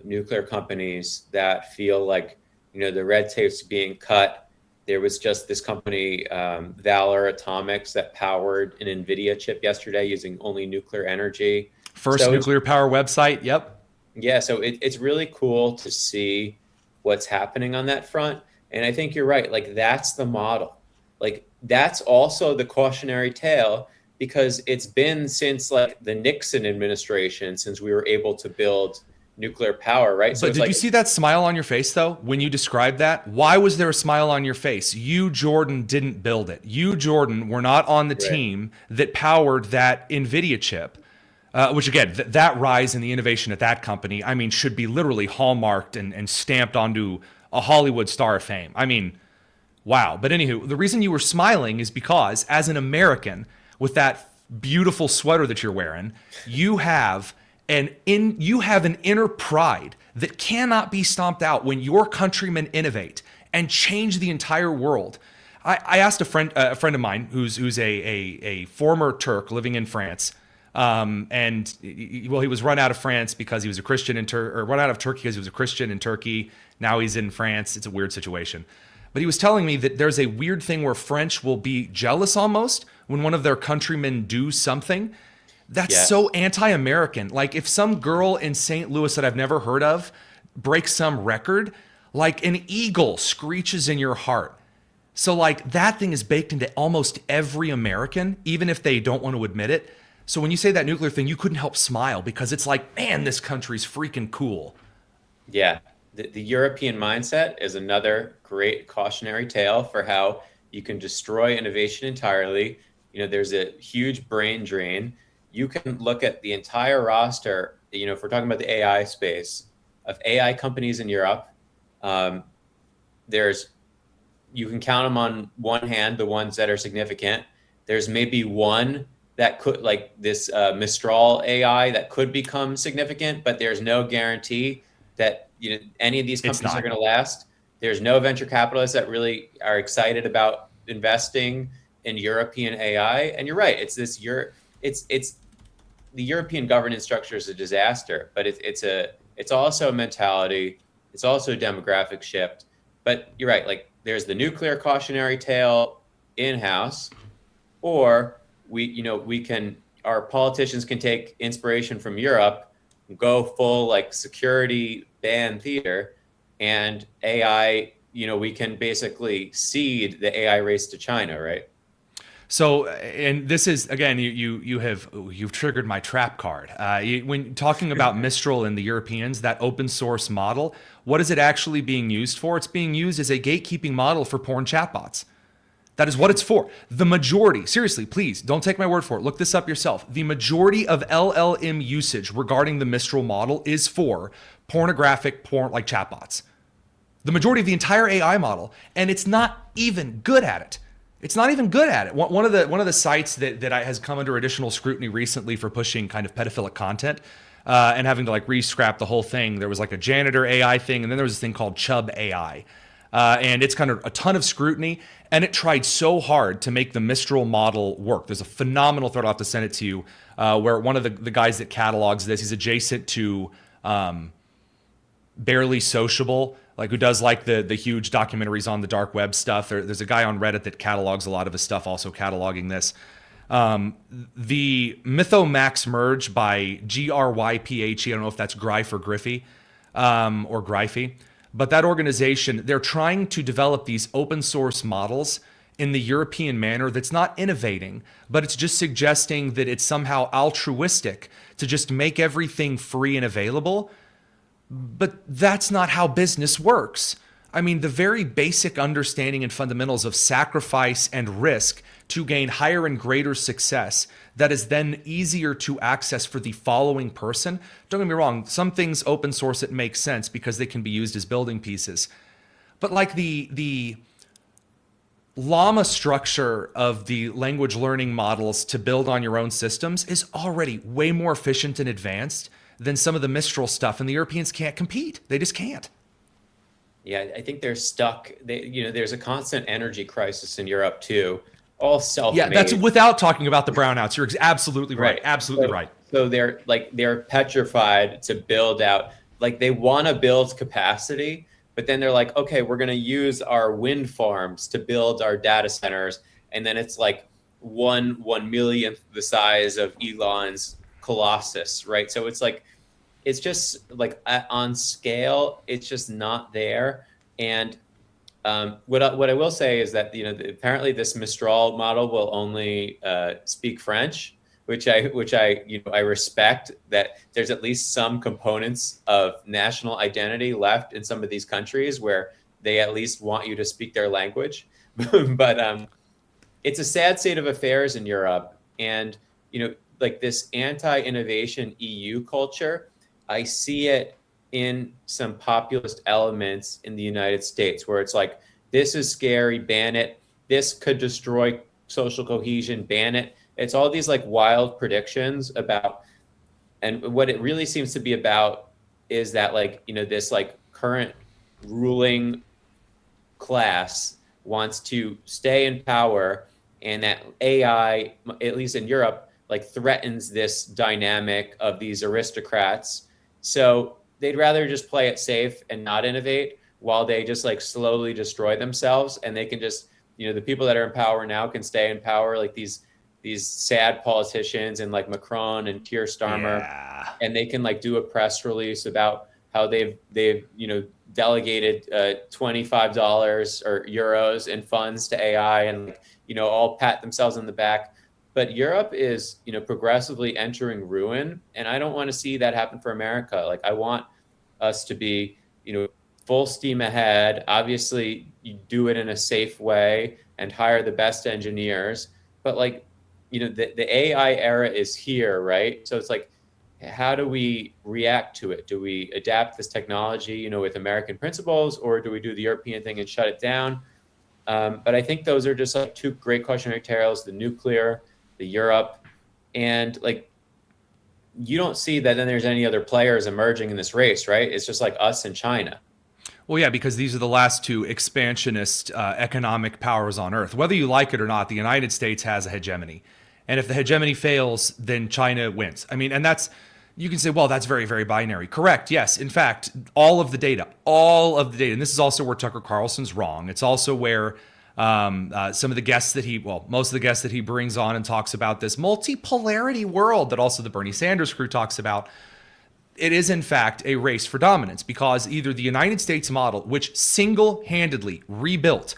nuclear companies that feel like the red tape's being cut. There was just this company, Valor Atomics, that powered an NVIDIA chip yesterday using only nuclear energy. First So nuclear power website. Yep. yeah, so it's really cool to see what's happening on that front. And I think you're right. Like, that's the model. Like, that's also the cautionary tale, because it's been since like the Nixon administration since we were able to build nuclear power, right? So But it's did like, you see that smile on your face though when you described that? Why was there a smile on your face? You, Jordan, didn't build it. You, Jordan, were not on the right. team that powered that NVIDIA chip. Which again, that rise in the innovation at that company, I mean, should be literally hallmarked and stamped onto a Hollywood star of fame. I mean, wow. But anywho, the reason you were smiling is because as an American with that beautiful sweater that you're wearing, you have an inner pride that cannot be stomped out when your countrymen innovate and change the entire world. I asked a friend of mine who's a former Turk living in France. And he was run out of France because he was a Christian or run out of Turkey because he was a Christian in Turkey. Now he's in France. It's a weird situation. But he was telling me that there's a weird thing where French will be jealous almost when one of their countrymen do something. That's Yeah. so anti-American. Like if some girl in St. Louis that I've never heard of breaks some record, like an eagle screeches in your heart. So like that thing is baked into almost every American, even if they don't want to admit it. So when you say that nuclear thing, you couldn't help smile because it's like, man, this country's freaking cool. Yeah, the European mindset is another great cautionary tale for how you can destroy innovation entirely. There's a huge brain drain. You can look at the entire roster, if we're talking about the AI space, of AI companies in Europe. You can count them on one hand, the ones that are significant. There's maybe one that could, like this Mistral AI, that could become significant, but there's no guarantee that any of these companies are going to last. There's no venture capitalists that really are excited about investing in European AI. And you're right, it's the European governance structure is a disaster, but it's also a mentality, it's also a demographic shift. But you're right, like there's the nuclear cautionary tale in-house, or our politicians can take inspiration from Europe, go full like security ban theater, and AI, we can basically seed the AI race to China, right? So, and this is again, you've triggered my trap card. When talking about Mistral and the Europeans, that open source model, what is it actually being used for? It's being used as a gatekeeping model for porn chatbots. That is what it's for. The majority, seriously, please don't take my word for it. Look this up yourself. The majority of LLM usage regarding the Mistral model is for pornographic porn like chatbots. The majority of the entire AI model, and it's not even good at it. It's not even good at it. One of the sites that has come under additional scrutiny recently for pushing kind of pedophilic content and having to like re-scrap the whole thing. There was like a janitor AI thing, and then there was this thing called Chub AI. And it's kind of a ton of scrutiny, and it tried so hard to make the Mistral model work. There's a phenomenal thread, I'll have to send it to you, where one of the guys that catalogs this, he's adjacent to Barely Sociable, like who does like the huge documentaries on the dark web stuff. There's a guy on Reddit that catalogs a lot of his stuff, also cataloging this. The Mythomax merge by Gryphe, I don't know if that's Gryph or Griffey or Gryphe, but that organization, they're trying to develop these open source models in the European manner that's not innovating, but it's just suggesting that it's somehow altruistic to just make everything free and available. But that's not how business works. I mean, the very basic understanding and fundamentals of sacrifice and risk to gain higher and greater success, that is then easier to access for the following person. Don't get me wrong, some things open source it makes sense because they can be used as building pieces. But like the llama structure of the language learning models to build on your own systems is already way more efficient and advanced than some of the Mistral stuff, and the Europeans can't compete. They just can't. Yeah, I think they're stuck. There's a constant energy crisis in Europe too, all Yeah, that's self-made. without talking about the brownouts. You're absolutely right. Right. Absolutely right. So they're petrified to build out. Like they want to build capacity, but then they're like, okay, we're going to use our wind farms to build our data centers, and then it's like one millionth the size of Elon's Colossus, right? So it's like it's just like on scale, it's just not there. And what I will say is that apparently this Mistral model will only speak French, which I respect, that there's at least some components of national identity left in some of these countries where they at least want you to speak their language. But it's a sad state of affairs in Europe, and like this anti-innovation EU culture, I see it in some populist elements in the United States where it's like, this is scary, ban it. This could destroy social cohesion, ban it. It's all these like wild predictions about, and what it really seems to be about is that like, this like current ruling class wants to stay in power, and that AI, at least in Europe, like threatens this dynamic of these aristocrats. So they'd rather just play it safe and not innovate while they just like slowly destroy themselves. And they can just, the people that are in power now can stay in power, like these sad politicians and like Macron and Keir Starmer, Yeah. and they can like do a press release about how they've delegated $25 or euros in funds to AI, and all pat themselves on the back. But Europe is progressively entering ruin, and I don't want to see that happen for America. Like I want us to be full steam ahead. Obviously, you do it in a safe way and hire the best engineers. But like the AI era is here, right? So it's like, how do we react to it? Do we adapt this technology, with American principles, or do we do the European thing and shut it down? But I think those are just like two great cautionary tales: the nuclear, the Europe, and like you don't see that then there's any other players emerging in this race, right? It's just like us and China. Well, yeah, because these are the last two expansionist economic powers on Earth. Whether you like it or not, the United States has a hegemony. And if the hegemony fails, then China wins. I mean, and you can say, well, that's very, very binary. Correct. Yes. In fact, all of the data, and this is also where Tucker Carlson's wrong. It's also where some of the guests most of the guests that he brings on and talks about this multipolarity world that also the Bernie Sanders crew talks about. It is, in fact, a race for dominance, because either the United States model, which single-handedly rebuilt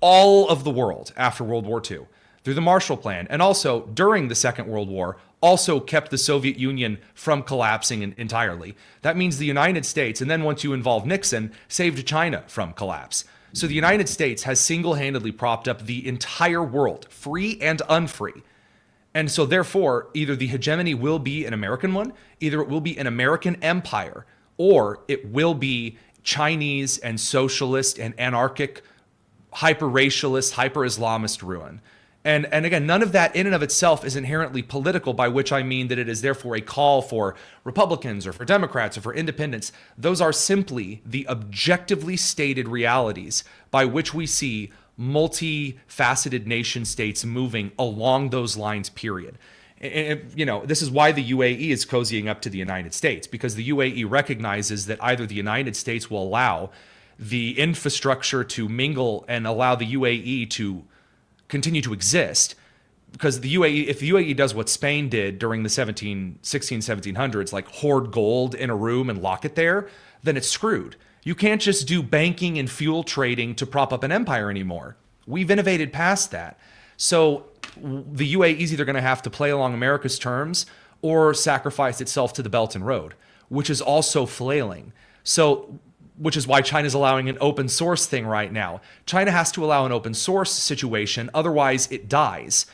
all of the world after World War II through the Marshall Plan, and also during the Second World War, also kept the Soviet Union from collapsing entirely. That means the United States, and then once you involve Nixon, saved China from collapse. So the United States has single-handedly propped up the entire world, free and unfree. And so therefore, either the hegemony will be an American one, either it will be an American empire, or it will be Chinese and socialist and anarchic, hyper-racialist, hyper-Islamist ruin. And again, none of that in and of itself is inherently political, by which I mean that it is therefore a call for Republicans or for Democrats or for independents. Those are simply the objectively stated realities by which we see multifaceted nation states moving along those lines, period. And, this is why the UAE is cozying up to the United States, because the UAE recognizes that either the United States will allow the infrastructure to mingle and allow the UAE to continue to exist, because the UAE, if the UAE does what Spain did during the 1700s, like hoard gold in a room and lock it there, then it's screwed. You can't just do banking and fuel trading to prop up an empire anymore. We've innovated past that. So the UAE is either going to have to play along America's terms or sacrifice itself to the Belt and Road, which is also flailing. So, which is why China's allowing an open source thing right now. China has to allow an open source situation, otherwise it dies.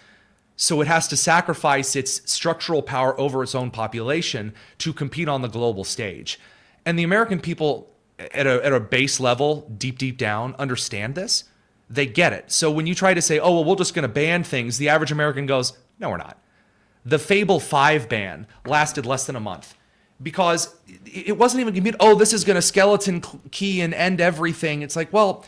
So it has to sacrifice its structural power over its own population to compete on the global stage. And the American people at a base level, deep down, understand this. They get it. So when you try to say, oh, well, we're just going to ban things, the average American goes, no, we're not. The Fable 5 ban lasted less than a month because it wasn't even going to be, oh, this is going to skeleton key and end everything. It's like, well,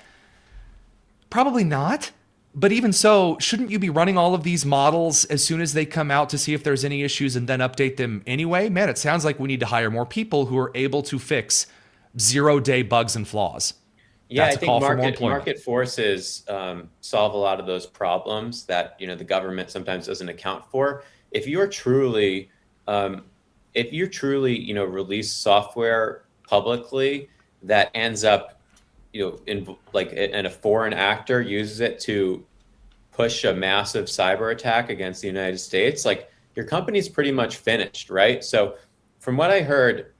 probably not. But even so, shouldn't you be running all of these models as soon as they come out to see if there's any issues and then update them anyway? Man, it sounds like we need to hire more people who are able to fix 0-day bugs and flaws. Yeah, That's I a think call for more employment. market forces solve a lot of those problems that the government sometimes doesn't account for. If you're truly um, if you truly release software publicly that ends up in like and a foreign actor uses it to push a massive cyber attack against the United States, like your company's pretty much finished, right? So from what I heard,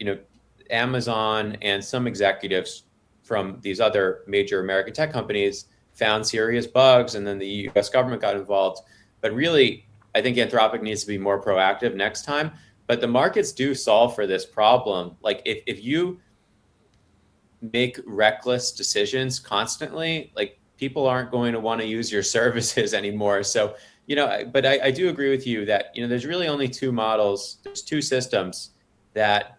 Amazon and some executives from these other major American tech companies found serious bugs, and then the US government got involved. But really, I think Anthropic needs to be more proactive next time. But the markets do solve for this problem. Like if you make reckless decisions constantly, like people aren't going to want to use your services anymore. So, but I do agree with you that, there's really only two models, there's two systems that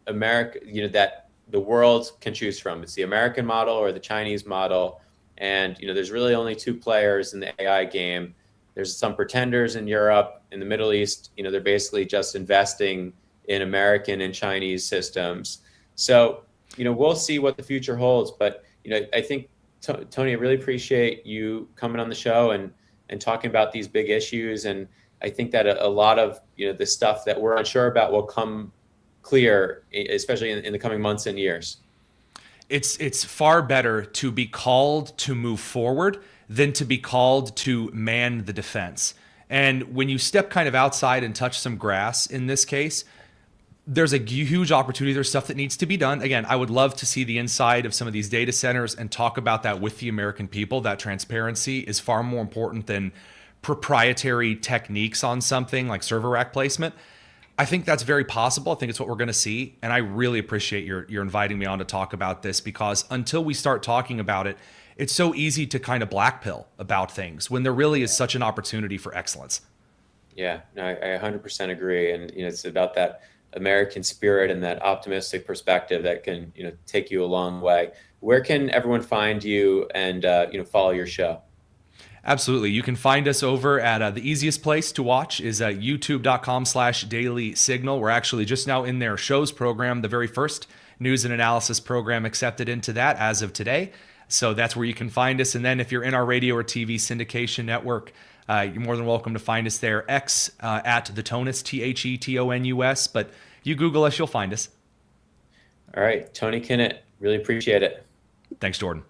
America, that the world can choose from. It's the American model or the Chinese model. And, there's really only two players in the AI game. There's some pretenders in Europe, in the Middle East, they're basically just investing in American and Chinese systems. So, we'll see what the future holds. But, I think, Tony, I really appreciate you coming on the show and talking about these big issues. And I think that a lot of, the stuff that we're unsure about will come clear, especially in the coming months and years. It's far better to be called to move forward than to be called to man the defense. And when you step kind of outside and touch some grass in this case, there's a huge opportunity. There's stuff that needs to be done. Again, I would love to see the inside of some of these data centers and talk about that with the American people. That transparency is far more important than proprietary techniques on something like server rack placement. I think that's very possible. I think it's what we're going to see. And I really appreciate your inviting me on to talk about this, because until we start talking about it, it's so easy to kind of blackpill about things when there really is such an opportunity for excellence. Yeah, no, I 100% agree. And, it's about that American spirit and that optimistic perspective that can, take you a long way. Where can everyone find you and, follow your show? Absolutely. You can find us over at the easiest place to watch is youtube.com/daily signal. We're actually just now in their shows program, the very first news and analysis program accepted into that as of today. So that's where you can find us. And then if you're in our radio or TV syndication network, you're more than welcome to find us there. X at the Tonus, TheTonus. But you Google us, you'll find us. All right. Tony Kinnett, really appreciate it. Thanks, Jordan.